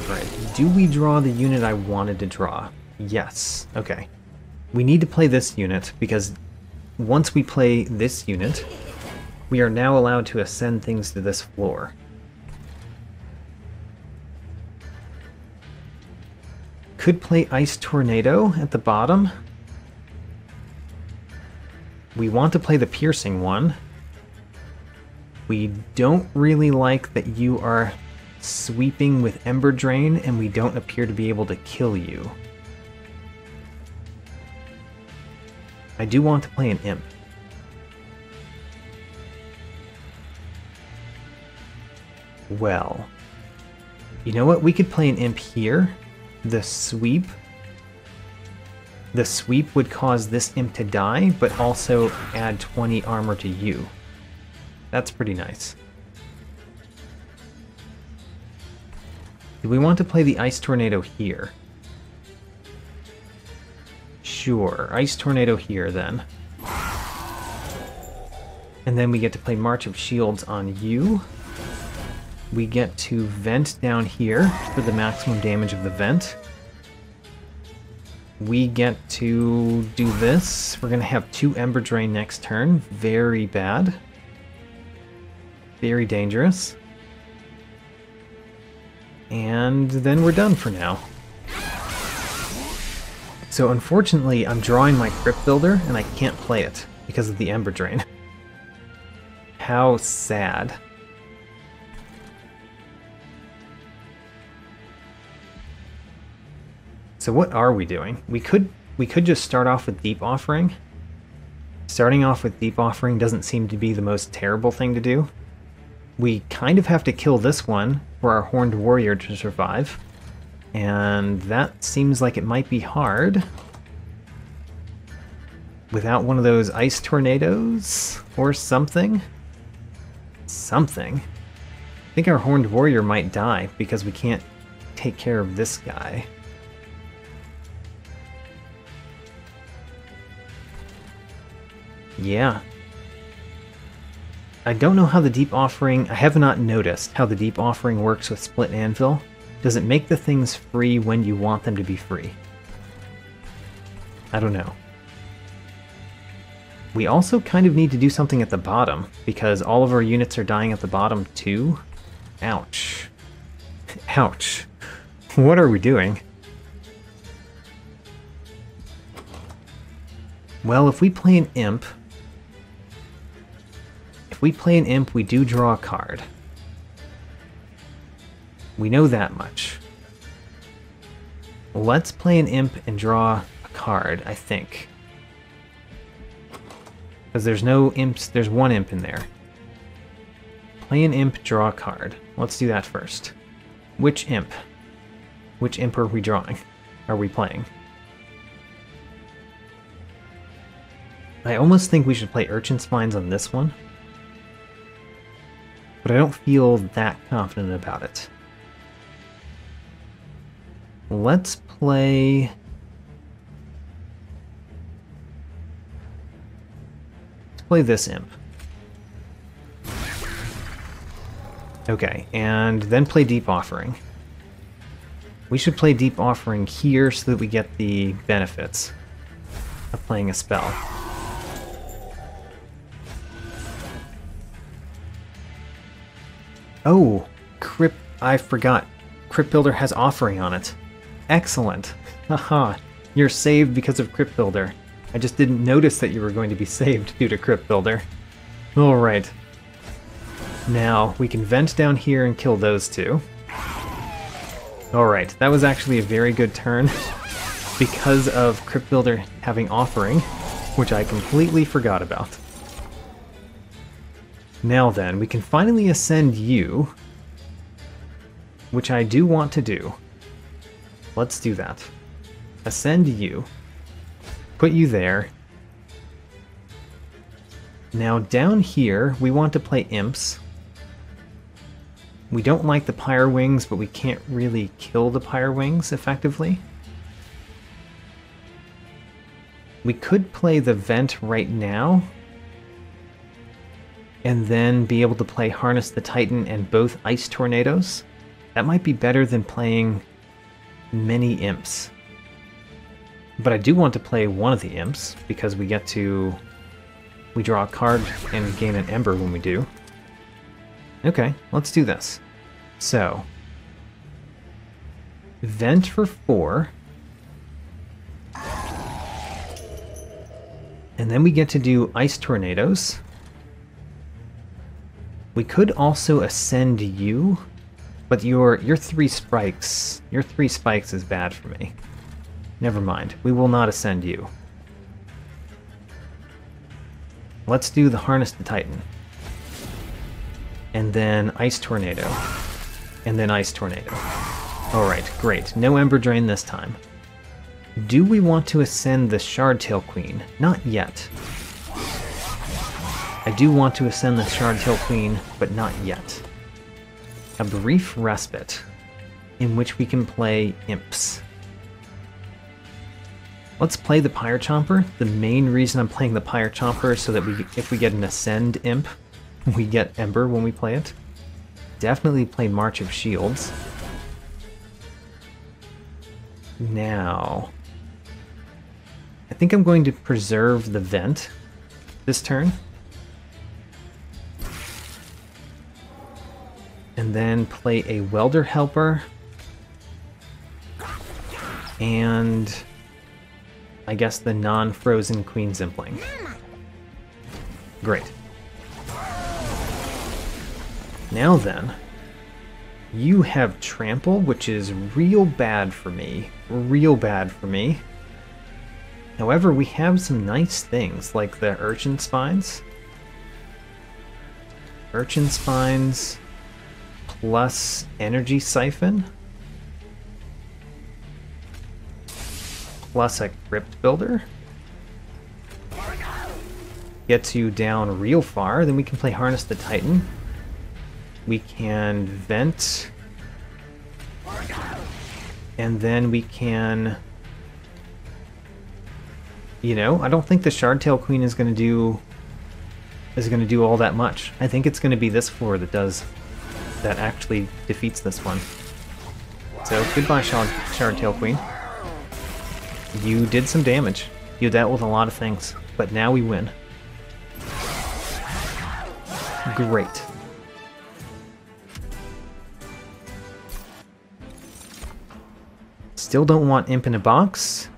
Alright, do we draw the unit I wanted to draw? Yes. Okay. We need to play this unit, because once we play this unit, we are now allowed to ascend things to this floor. Could play Ice Tornado at the bottom. We want to play the piercing one. We don't really like that you are sweeping with Ember Drain, and we don't appear to be able to kill you. I do want to play an imp. Well, you know what? We could play an imp here. The sweep. The sweep would cause this imp to die, but also add 20 armor to you. That's pretty nice. Do we want to play the Ice Tornado here? Sure, Ice Tornado here then. And then we get to play March of Shields on you. We get to vent down here for the maximum damage of the vent. We get to do this. We're going to have 2 Ember Drain next turn. Very bad. Very dangerous. And then we're done for now. So unfortunately, I'm drawing my Crypt Builder, and I can't play it because of the Ember Drain. How sad. So what are we doing? We could just start off with Deep Offering. Starting off with Deep Offering doesn't seem to be the most terrible thing to do. We kind of have to kill this one for our Horned Warrior to survive. And that seems like it might be hard. Without one of those Ice Tornadoes or something. Something. I think our Horned Warrior might die because we can't take care of this guy. Yeah. I don't know how the Deep Offering... I have not noticed how the Deep Offering works with Split Anvil. Does it make the things free when you want them to be free? I don't know. We also kind of need to do something at the bottom, because all of our units are dying at the bottom too. Ouch. Ouch. What are we doing? Well, if we play an imp... If we play an imp, we do draw a card. We know that much. Let's play an imp and draw a card, I think. Because there's no imps, there's one imp in there. Play an imp, draw a card. Let's do that first. Which imp? Which imp are we drawing? Are we playing? I almost think we should play Urchin Spines on this one. But I don't feel that confident about it. Let's play... Let's play this imp. Okay, and then play Deep Offering. We should play Deep Offering here so that we get the benefits of playing a spell. Oh, I forgot. Crypt Builder has Offering on it. Excellent. Haha, you're saved because of Crypt Builder. I just didn't notice that you were going to be saved due to Crypt Builder. Alright. Now, we can vent down here and kill those two. Alright, that was actually a very good turn because of Crypt Builder having Offering, which I completely forgot about. Now then, we can finally ascend you, which I do want to do. Let's do that. Ascend you. Put you there. Now down here, we want to play imps. We don't like the Pyrewings, but we can't really kill the Pyrewings effectively. We could play the Vent right now, and then be able to play Harness the Titan and both Ice Tornadoes. That might be better than playing many imps. But I do want to play one of the imps, because we draw a card and gain an Ember when we do. Okay, let's do this. So, Vent for 4. And then we get to do Ice Tornadoes. We could also ascend you, but your 3 spikes is bad for me. Never mind, we will not ascend you. Let's do the Harness the Titan. And then Ice Tornado. And then Ice Tornado. Alright, great. No Ember Drain this time. Do we want to ascend the Shardtail Queen? Not yet. I do want to ascend the Shardtail Queen, but not yet. A brief respite, in which we can play imps. Let's play the Pyre Chomper. The main reason I'm playing the Pyre Chomper is so that if we get an Ascend imp, we get Ember when we play it. Definitely play March of Shields. Now, I think I'm going to preserve the Vent this turn. And then play a Welder Helper. And I guess the non-frozen Queen Zimpling. Great. Now then, you have Trample, which is real bad for me. Real bad for me. However, we have some nice things, like the Urchin Spines. Urchin Spines plus Energy Siphon. Plus a Crypt Builder. Gets you down real far. Then we can play Harness the Titan. We can Vent. And then we can... You know, I don't think the Shardtail Queen is going to do all that much. I think it's going to be this floor that actually defeats this one. So, goodbye, Shardtail Queen. You did some damage. You dealt with a lot of things, but now we win. Great. Still don't want Imp in a Box.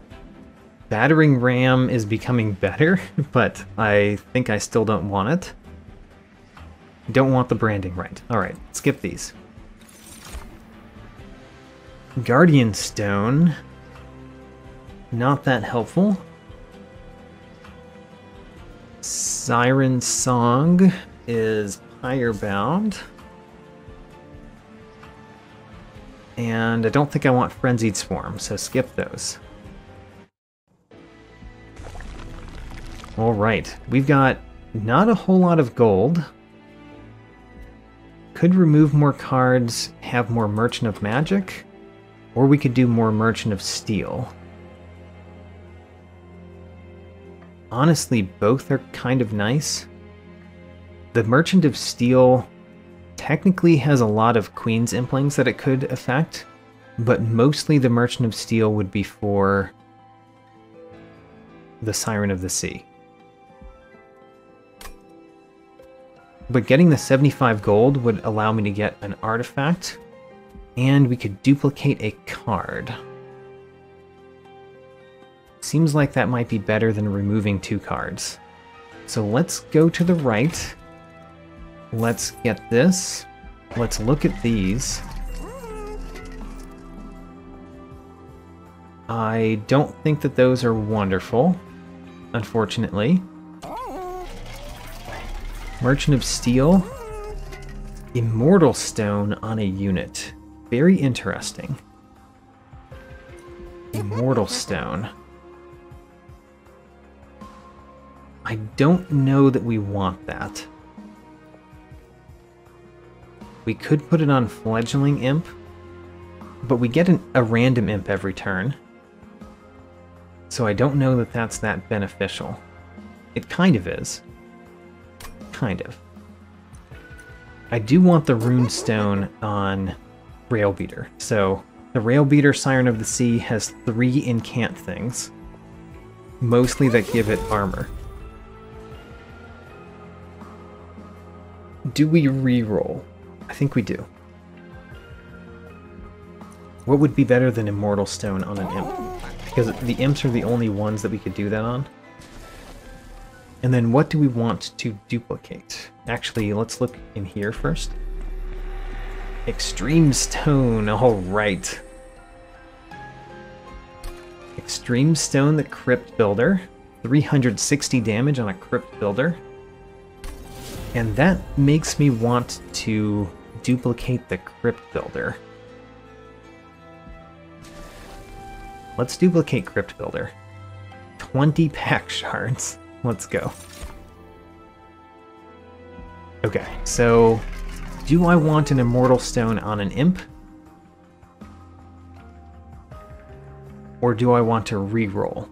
Battering Ram is becoming better, but I think I still don't want it. Don't want the branding right. Alright, skip these. Guardian Stone. Not that helpful. Siren Song is Firebound. And I don't think I want Frenzied Swarm, so skip those. Alright, we've got not a whole lot of gold. Could remove more cards, have more Merchant of Magic, or we could do more Merchant of Steel. Honestly, both are kind of nice. The Merchant of Steel technically has a lot of Queen's Implings that it could affect, but mostly the Merchant of Steel would be for the Siren of the Sea. But getting the 75 gold would allow me to get an artifact, and we could duplicate a card. Seems like that might be better than removing 2 cards. So let's go to the right. Let's get this. Let's look at these. I don't think that those are wonderful, unfortunately. Merchant of Steel. Immortal Stone on a unit. Very interesting. Immortal Stone. I don't know that we want that. We could put it on Fledgling Imp, but we get a random imp every turn. So I don't know that that's that beneficial. It kind of is. Kind of. I do want the Rune Stone on Railbeater. So the Railbeater Siren of the Sea has 3 incant things, mostly that give it armor. Do we reroll? I think we do. What would be better than Immortal Stone on an imp? Because the imps are the only ones that we could do that on. And then what do we want to duplicate? Actually, let's look in here first. Extreme Stone, alright. Extreme Stone, the Crypt Builder. 360 damage on a Crypt Builder. And that makes me want to duplicate the Crypt Builder. Let's duplicate Crypt Builder. 20 pack shards. Let's go. Okay, so do I want an Immortal Stone on an imp? Or do I want to reroll?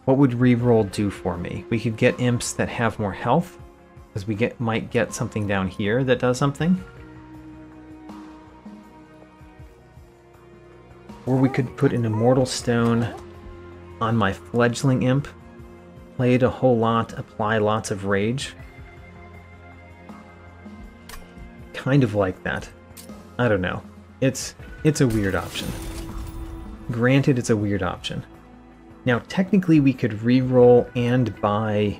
What would reroll do for me? We could get imps that have more health, because we might get something down here that does something. Or we could put an Immortal Stone on my Fledgling Imp, play it a whole lot, apply lots of rage. Kind of like that. I don't know. It's a weird option. Granted, it's a weird option. Now, technically, we could reroll and buy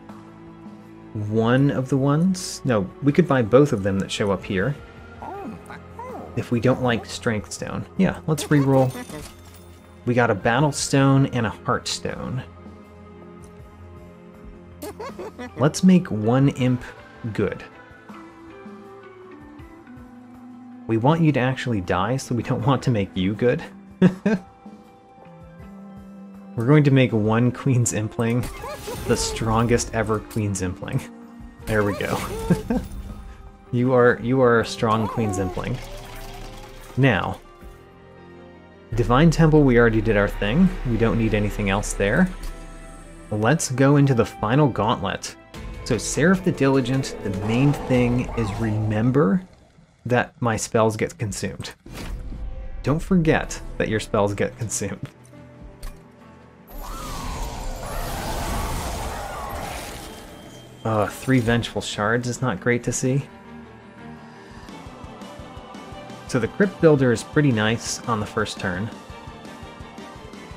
one of the ones. No, we could buy both of them that show up here. If we don't like Strength Stone. Yeah, let's reroll. We got a Battle Stone and a Heart Stone. Let's make one imp good. We want you to actually die, so we don't want to make you good. We're going to make one Queen's Impling the strongest ever Queen's Impling. There we go. You are a strong Queen's Impling. Now, Divine Temple, we already did our thing. We don't need anything else there. Let's go into the final gauntlet. So Seraph the Diligent, the main thing is remember that my spells get consumed. Don't forget that your spells get consumed. 3 Vengeful Shards is not great to see. So the Crypt Builder is pretty nice on the first turn.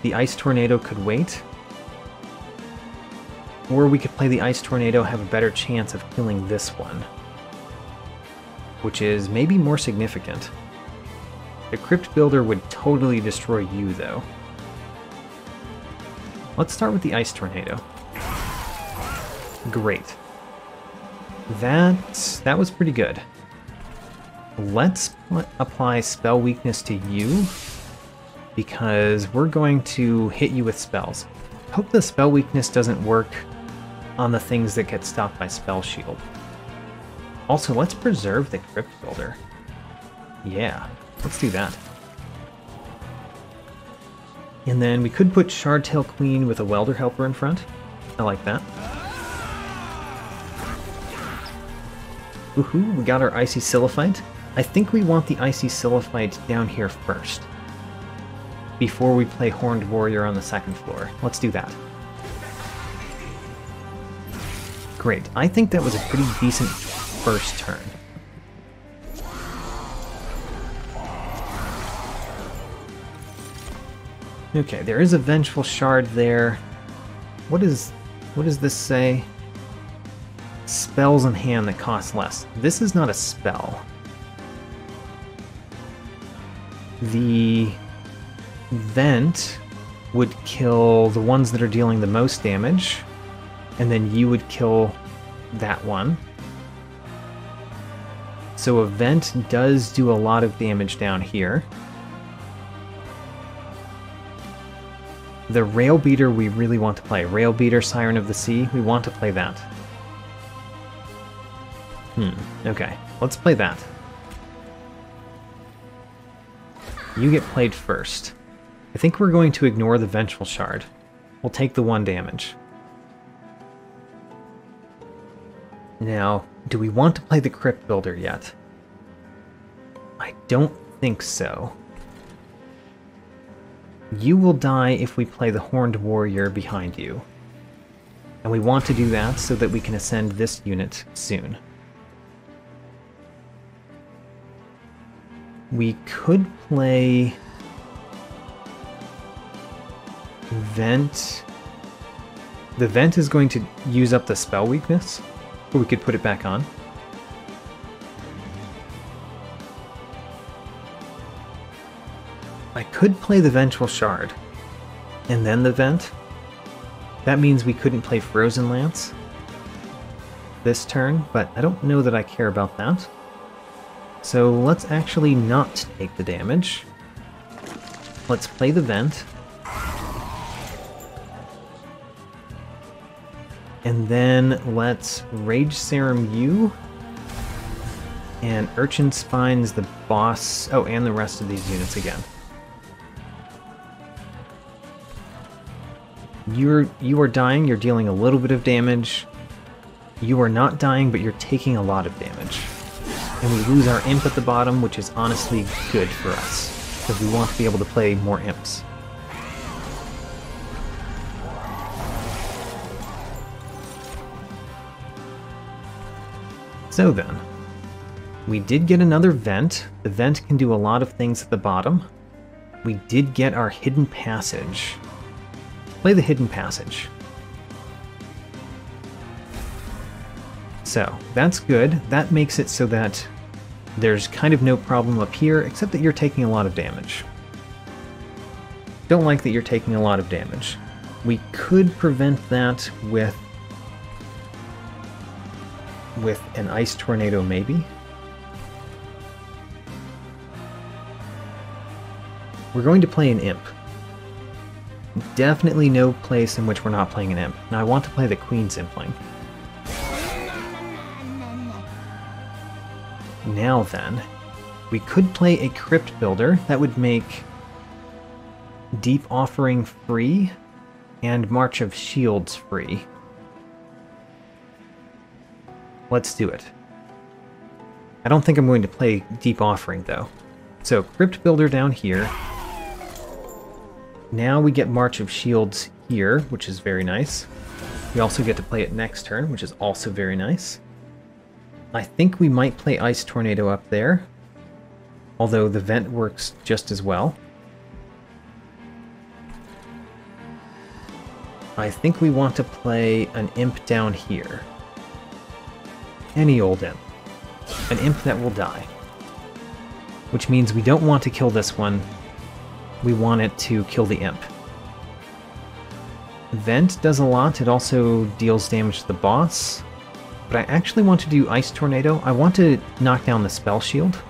The Ice Tornado could wait. Or we could play the Ice Tornado, have a better chance of killing this one, which is maybe more significant. The Crypt Builder would totally destroy you, though. Let's start with the Ice Tornado. Great. That was pretty good. Let's apply Spell Weakness to you, because we're going to hit you with spells. Hope the Spell Weakness doesn't work on the things that get stopped by Spell Shield. Also, let's preserve the Crypt Builder. Yeah, let's do that. And then we could put Shardtail Queen with a Welder Helper in front. I like that. Woohoo, we got our Icy Sycophant. I think we want the Icy Sycophant down here first, before we play Horned Warrior on the second floor. Let's do that. Great. I think that was a pretty decent first turn. Okay, there is a Vengeful Shard there. What does this say? Spells in hand that cost less. This is not a spell. The Vent would kill the ones that are dealing the most damage, and then you would kill that one. So a Vent does do a lot of damage down here. The Rail Beater we really want to play. Rail Beater, Siren of the Sea, we want to play that. Okay, let's play that. You get played first. I think we're going to ignore the Vengeful Shard. We'll take the 1 damage. Now, do we want to play the Crypt Builder yet? I don't think so. You will die if we play the Horned Warrior behind you. And we want to do that so that we can ascend this unit soon. We could play Vent. The Vent is going to use up the spell weakness, or we could put it back on. I could play the Vengeful Shard, and then the Vent. That means we couldn't play Frozen Lance this turn, but I don't know that I care about that. So let's actually not take the damage. Let's play the Vent. And then let's Rage Serum you. And Urchin Spine's the boss. Oh, and the rest of these units again. You are dying, you're dealing a little bit of damage. You are not dying, but you're taking a lot of damage. And we lose our imp at the bottom, which is honestly good for us, because we want to be able to play more imps. So then, we did get another Vent. The Vent can do a lot of things at the bottom. We did get our Hidden Passage. Play the Hidden Passage. So, that's good. That makes it so that there's kind of no problem up here, except that you're taking a lot of damage. Don't like that you're taking a lot of damage. We could prevent that with an Ice Tornado, maybe. We're going to play an Imp. Definitely no place in which we're not playing an Imp. Now I want to play the Queen's Impling. Now then, we could play a Crypt Builder. That would make Deep Offering free and March of Shields free. Let's do it. I don't think I'm going to play Deep Offering though. So Crypt Builder down here. Now we get March of Shields here, which is very nice. We also get to play it next turn, which is also very nice. I think we might play Ice Tornado up there, although the Vent works just as well. I think we want to play an imp down here. Any old imp. An imp that will die. Which means we don't want to kill this one. We want it to kill the imp. Vent does a lot. It also deals damage to the boss. But I actually want to do Ice Tornado. I want to knock down the spell shield.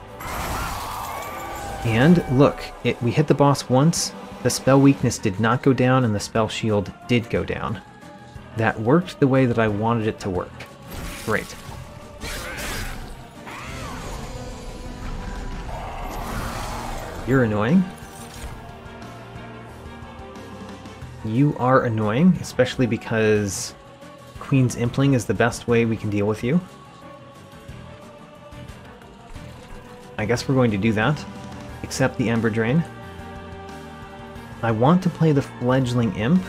And look, we hit the boss once. The spell weakness did not go down, and the spell shield did go down. That worked the way that I wanted it to work. Great. You're annoying. You are annoying, especially because Queen's Impling is the best way we can deal with you. I guess we're going to do that. Accept the Ember Drain. I want to play the Fledgling Imp.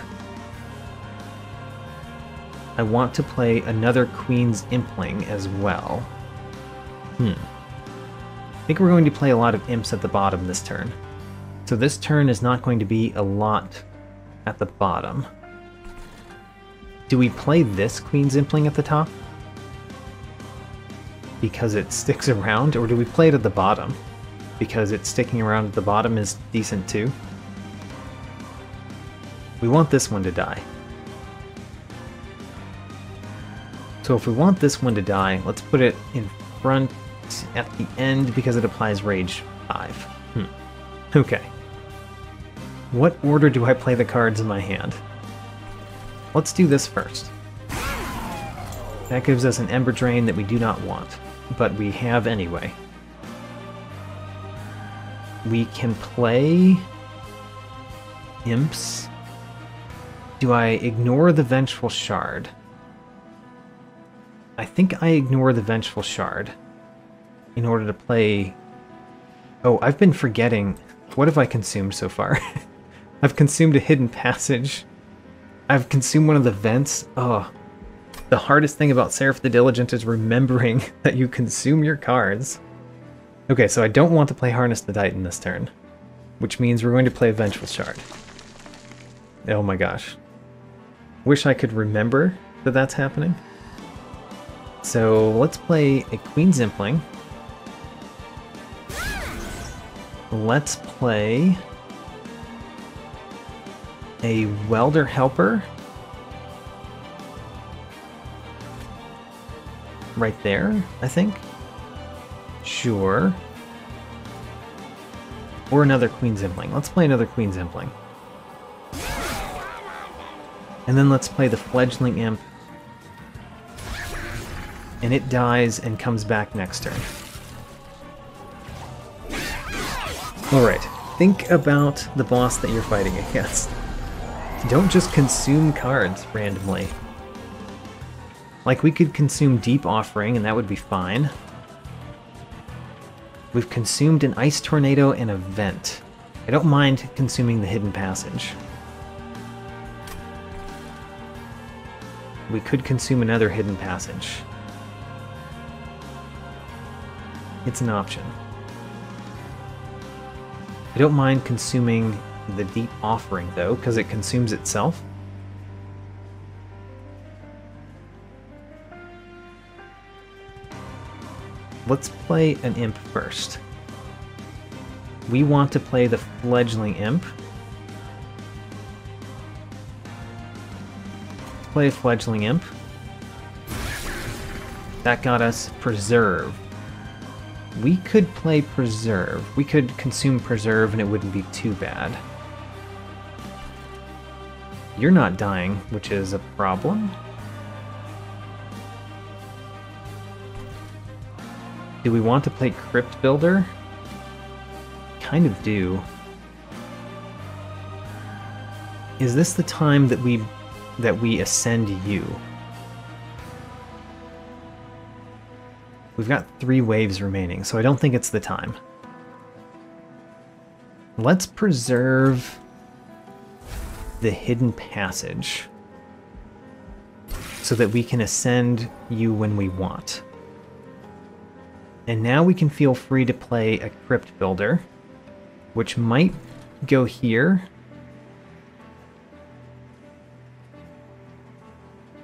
I want to play another Queen's Impling as well. I think we're going to play a lot of imps at the bottom this turn. So this turn is not going to be a lot at the bottom. Do we play this Queen's Impling at the top? Because it sticks around, or do we play it at the bottom? Because it's sticking around at the bottom is decent too. We want this one to die. So if we want this one to die, let's put it in front at the end because it applies Rage 5. Okay. What order do I play the cards in my hand? Let's do this first. That gives us an Ember Drain that we do not want, but we have anyway. We can play imps. Do I ignore the Vengeful Shard? I think I ignore the Vengeful Shard in order to play... Oh, I've been forgetting. What have I consumed so far? I've consumed a Hidden Passage. I've consumed one of the vents. Oh, the hardest thing about Seraph the Diligent is remembering that you consume your cards. Okay, so I don't want to play Harness the Titan this turn, which means we're going to play a Vengeful Shard. Oh my gosh. Wish I could remember that that's happening. So let's play a Queen's Impling. Let's play a Welder Helper. Right there, I think. Sure. Or another Queen's Impling. Let's play another Queen's Impling. And then let's play the Fledgling Imp. And it dies and comes back next turn. Alright, think about the boss that you're fighting against. Don't just consume cards randomly. Like, we could consume Deep Offering and that would be fine. We've consumed an Ice Tornado and a Vent. I don't mind consuming the Hidden Passage. We could consume another Hidden Passage. It's an option. I don't mind consuming the Deep Offering, though, because it consumes itself. Let's play an Imp first. We want to play the Fledgling Imp. Let's play a Fledgling Imp. That got us Preserve. We could play Preserve. We could consume Preserve and it wouldn't be too bad. You're not dying, which is a problem. Do we want to play Crypt Builder? Kind of do. Is this the time that we ascend you? We've got 3 waves remaining, so I don't think it's the time. Let's preserve the Hidden Passage so that we can ascend you when we want. And now we can feel free to play a Crypt Builder, which might go here.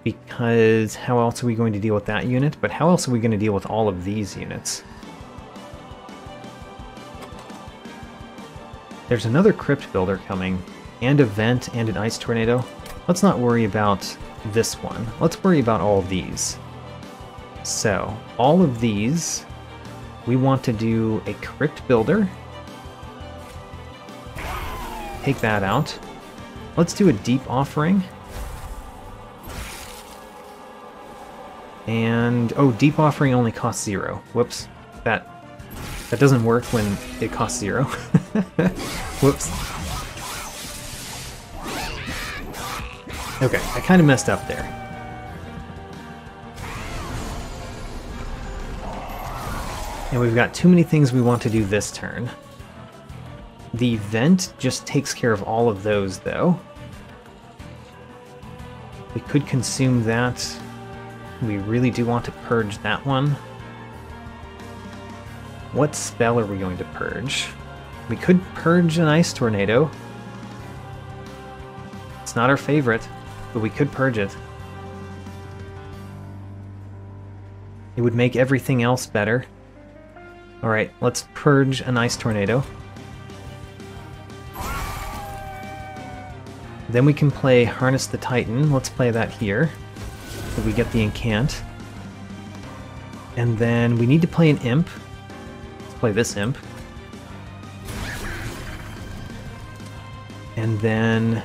because how else are we going to deal with that unit? But how else are we going to deal with all of these units? There's another Crypt Builder coming, and a Vent, and an Ice Tornado. Let's not worry about this one. Let's worry about all of these. So, all of these, we want to do a Crypt Builder. Take that out. Let's do a Deep Offering. And, oh, Deep Offering only costs 0. Whoops. That doesn't work when it costs 0. Whoops. Okay, I kind of messed up there. And we've got too many things we want to do this turn. The Vent just takes care of all of those, though. We could consume that. We really do want to purge that one. What spell are we going to purge? We could purge an Ice Tornado. It's not our favorite, but we could purge it. It would make everything else better. Alright, let's purge an Ice Tornado. Then we can play Harness the Titan. Let's play that here. So we get the Incant. And then we need to play an Imp. Let's play this Imp. And then...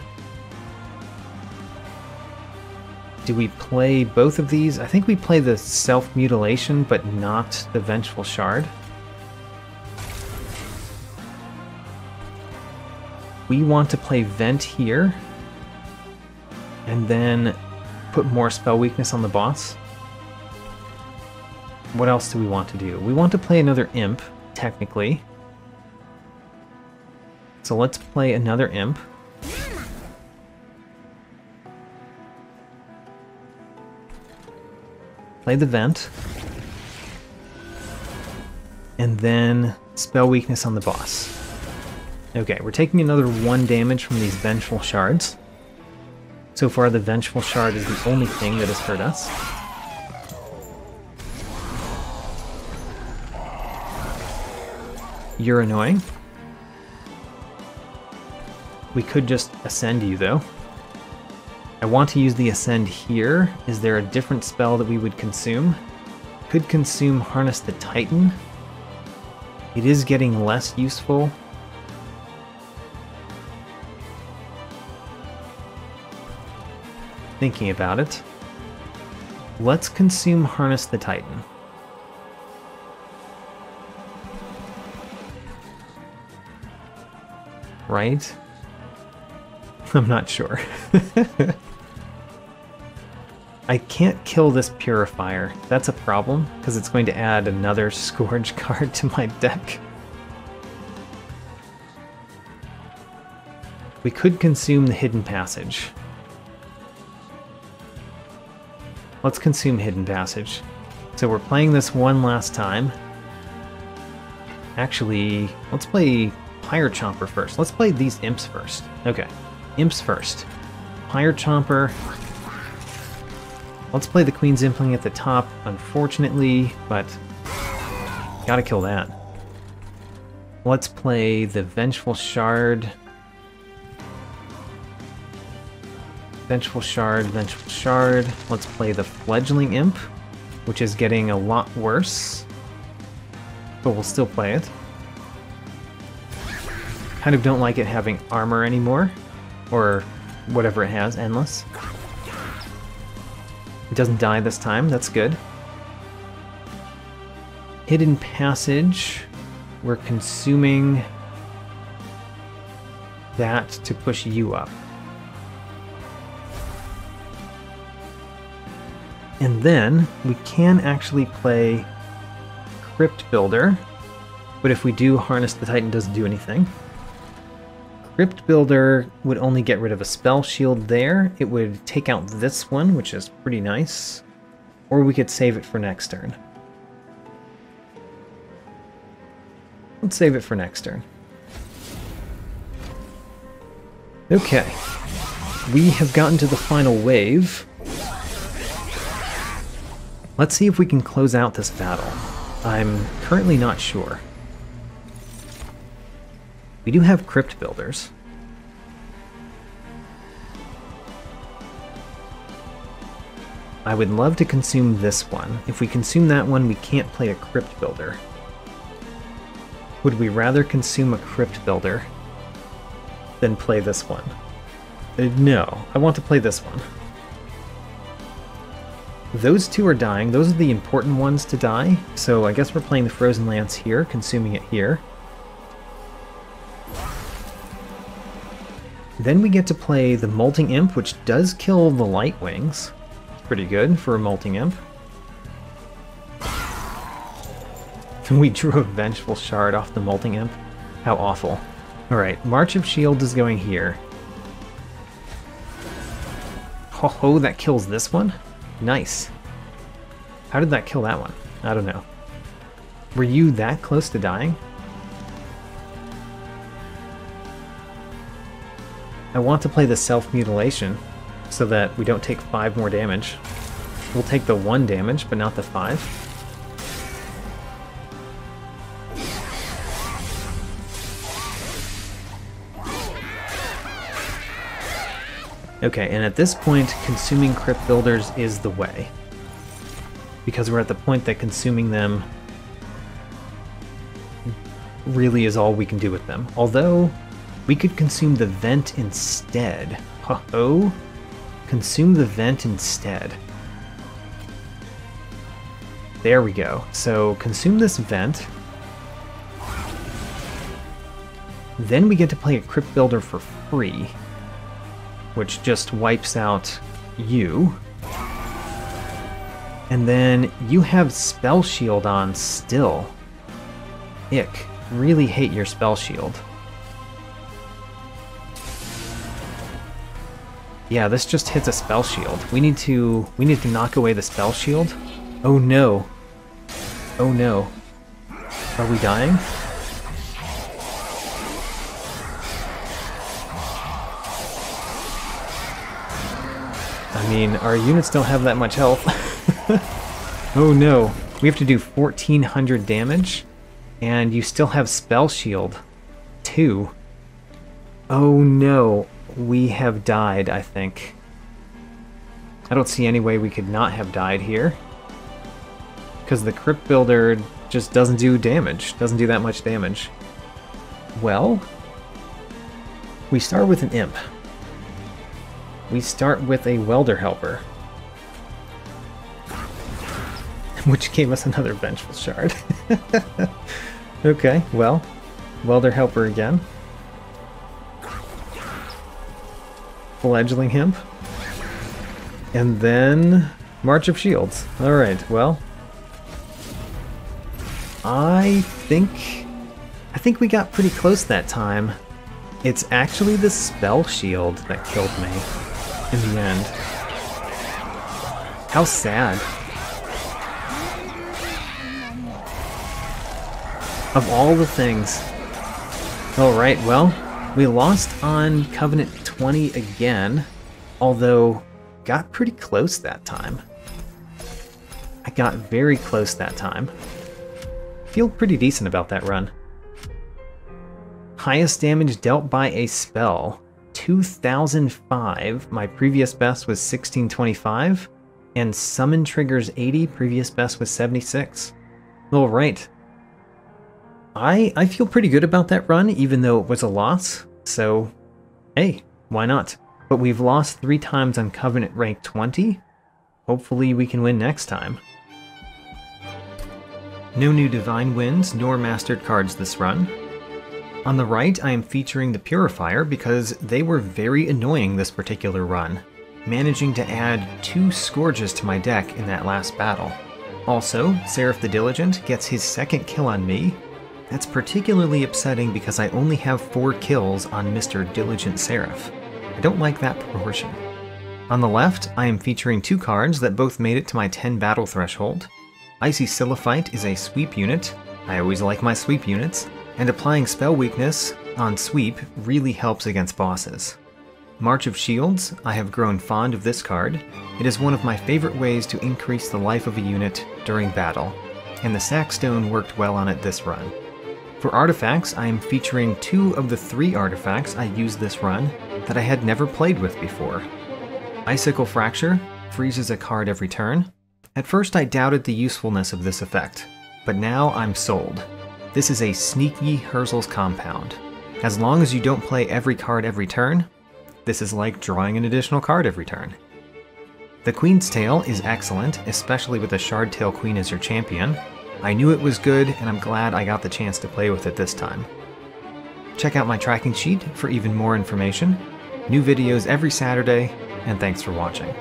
do we play both of these? I think we play the Self-Mutilation, but not the Vengeful Shard. We want to play Vent here. And then put more spell weakness on the boss. What else do we want to do? We want to play another Imp, technically. So let's play another Imp. Play the Vent. And then spell weakness on the boss. Okay, we're taking another 1 damage from these Vengeful Shards. So far, the Vengeful Shard is the only thing that has hurt us. You're annoying. We could just Ascend you, though. I want to use the Ascend here. Is there a different spell that we would consume? Could consume Harness the Titan. It is getting less useful. Thinking about it. Let's consume Harness the Titan. Right? I'm not sure. I can't kill this Purifier. That's a problem, because it's going to add another Scourge card to my deck. We could consume the Hidden Passage. Let's consume Hidden Passage. So we're playing this one last time. Actually, let's play Pyre Chomper first. Let's play these Imps first. Okay, Imps first. Pyre Chomper. Let's play the Queen's Impling at the top, unfortunately, but gotta kill that. Let's play the Vengeful Shard. Vengeful Shard, Vengeful Shard. Let's play the Fledgling Imp, which is getting a lot worse, but we'll still play it. Kind of don't like it having armor anymore, or whatever it has, Endless. It doesn't die this time, that's good. Hidden Passage. We're consuming that to push you up. And then we can actually play Crypt Builder, but if we do, Harness the Titan doesn't do anything. Crypt Builder would only get rid of a spell shield there. It would take out this one, which is pretty nice. Or we could save it for next turn. Let's save it for next turn. Okay. We have gotten to the final wave. Let's see if we can close out this battle. I'm currently not sure. We do have Crypt Builders. I would love to consume this one. If we consume that one, we can't play a Crypt Builder. Would we rather consume a Crypt Builder than play this one? No, I want to play this one. Those two are dying. Those are the important ones to die. So I guess we're playing the Frozen Lance here, consuming it here. Then we get to play the Molting Imp, which does kill the Light Wings. It's pretty good for a Molting Imp. We drew a Vengeful Shard off the Molting Imp. How awful. Alright, March of Shield is going here. Ho ho, that kills this one? Nice. How did that kill that one? I don't know. Were you that close to dying? I want to play the Self-Mutilation so that we don't take 5 more damage. We'll take the 1 damage, but not the 5. Okay, and at this point, consuming Crypt Builders is the way. Because we're at the point that consuming them really is all we can do with them. Although, we could consume the Vent instead. Uh-oh. Consume the Vent instead. There we go. So, consume this Vent. Then we get to play a Crypt Builder for free, which just wipes out you. And then you have Spell Shield on still. Ick. Really hate your Spell Shield. Yeah, this just hits a Spell Shield. We need to knock away the Spell Shield. Oh no. Oh no. Are we dying? I mean, our units don't have that much health. Oh no. We have to do 1400 damage, and you still have Spell Shield 2. Oh no. We have died, I think. I don't see any way we could not have died here. Because the Crypt Builder just doesn't do damage. Doesn't do that much damage. Well, we start with an Imp. We start with a Welder Helper, which gave us another Vengeful Shard. Okay, well, Welder Helper again. Fledgling Imp. And then March of Shields. Alright, well, I think we got pretty close that time. It's actually the Spell Shield that killed me in the end. How sad. Of all the things. Alright, well, we lost on Covenant 20 again, although got pretty close that time. I got very close that time. Feel pretty decent about that run. Highest damage dealt by a spell, 2005. My previous best was 1625. And summon triggers 80, previous best was 76. Alright. I feel pretty good about that run, even though it was a loss. So, hey, why not? But we've lost 3 times on Covenant rank 20. Hopefully we can win next time. No new Divine Winds nor Mastered cards this run. On the right, I am featuring the Purifier because they were very annoying this particular run, managing to add 2 Scourges to my deck in that last battle. Also, Seraph the Diligent gets his 2nd kill on me. That's particularly upsetting because I only have 4 kills on Mr. Diligent Seraph. I don't like that proportion. On the left, I am featuring 2 cards that both made it to my 10 battle threshold. Icy Sycophant is a sweep unit. I always like my sweep units. And applying spell weakness on sweep really helps against bosses. March of Shields, I have grown fond of this card. It is one of my favorite ways to increase the life of a unit during battle, and the Sackstone worked well on it this run. For artifacts, I am featuring 2 of the 3 artifacts I used this run that I had never played with before. Icicle Fracture freezes a card every turn. At first I doubted the usefulness of this effect, but now I'm sold. This is a sneaky Herzl's compound. As long as you don't play every card every turn, this is like drawing an additional card every turn. The Queen's Tail is excellent, especially with a Shardtail Queen as your champion. I knew it was good, and I'm glad I got the chance to play with it this time. Check out my tracking sheet for even more information. New videos every Saturday, and thanks for watching.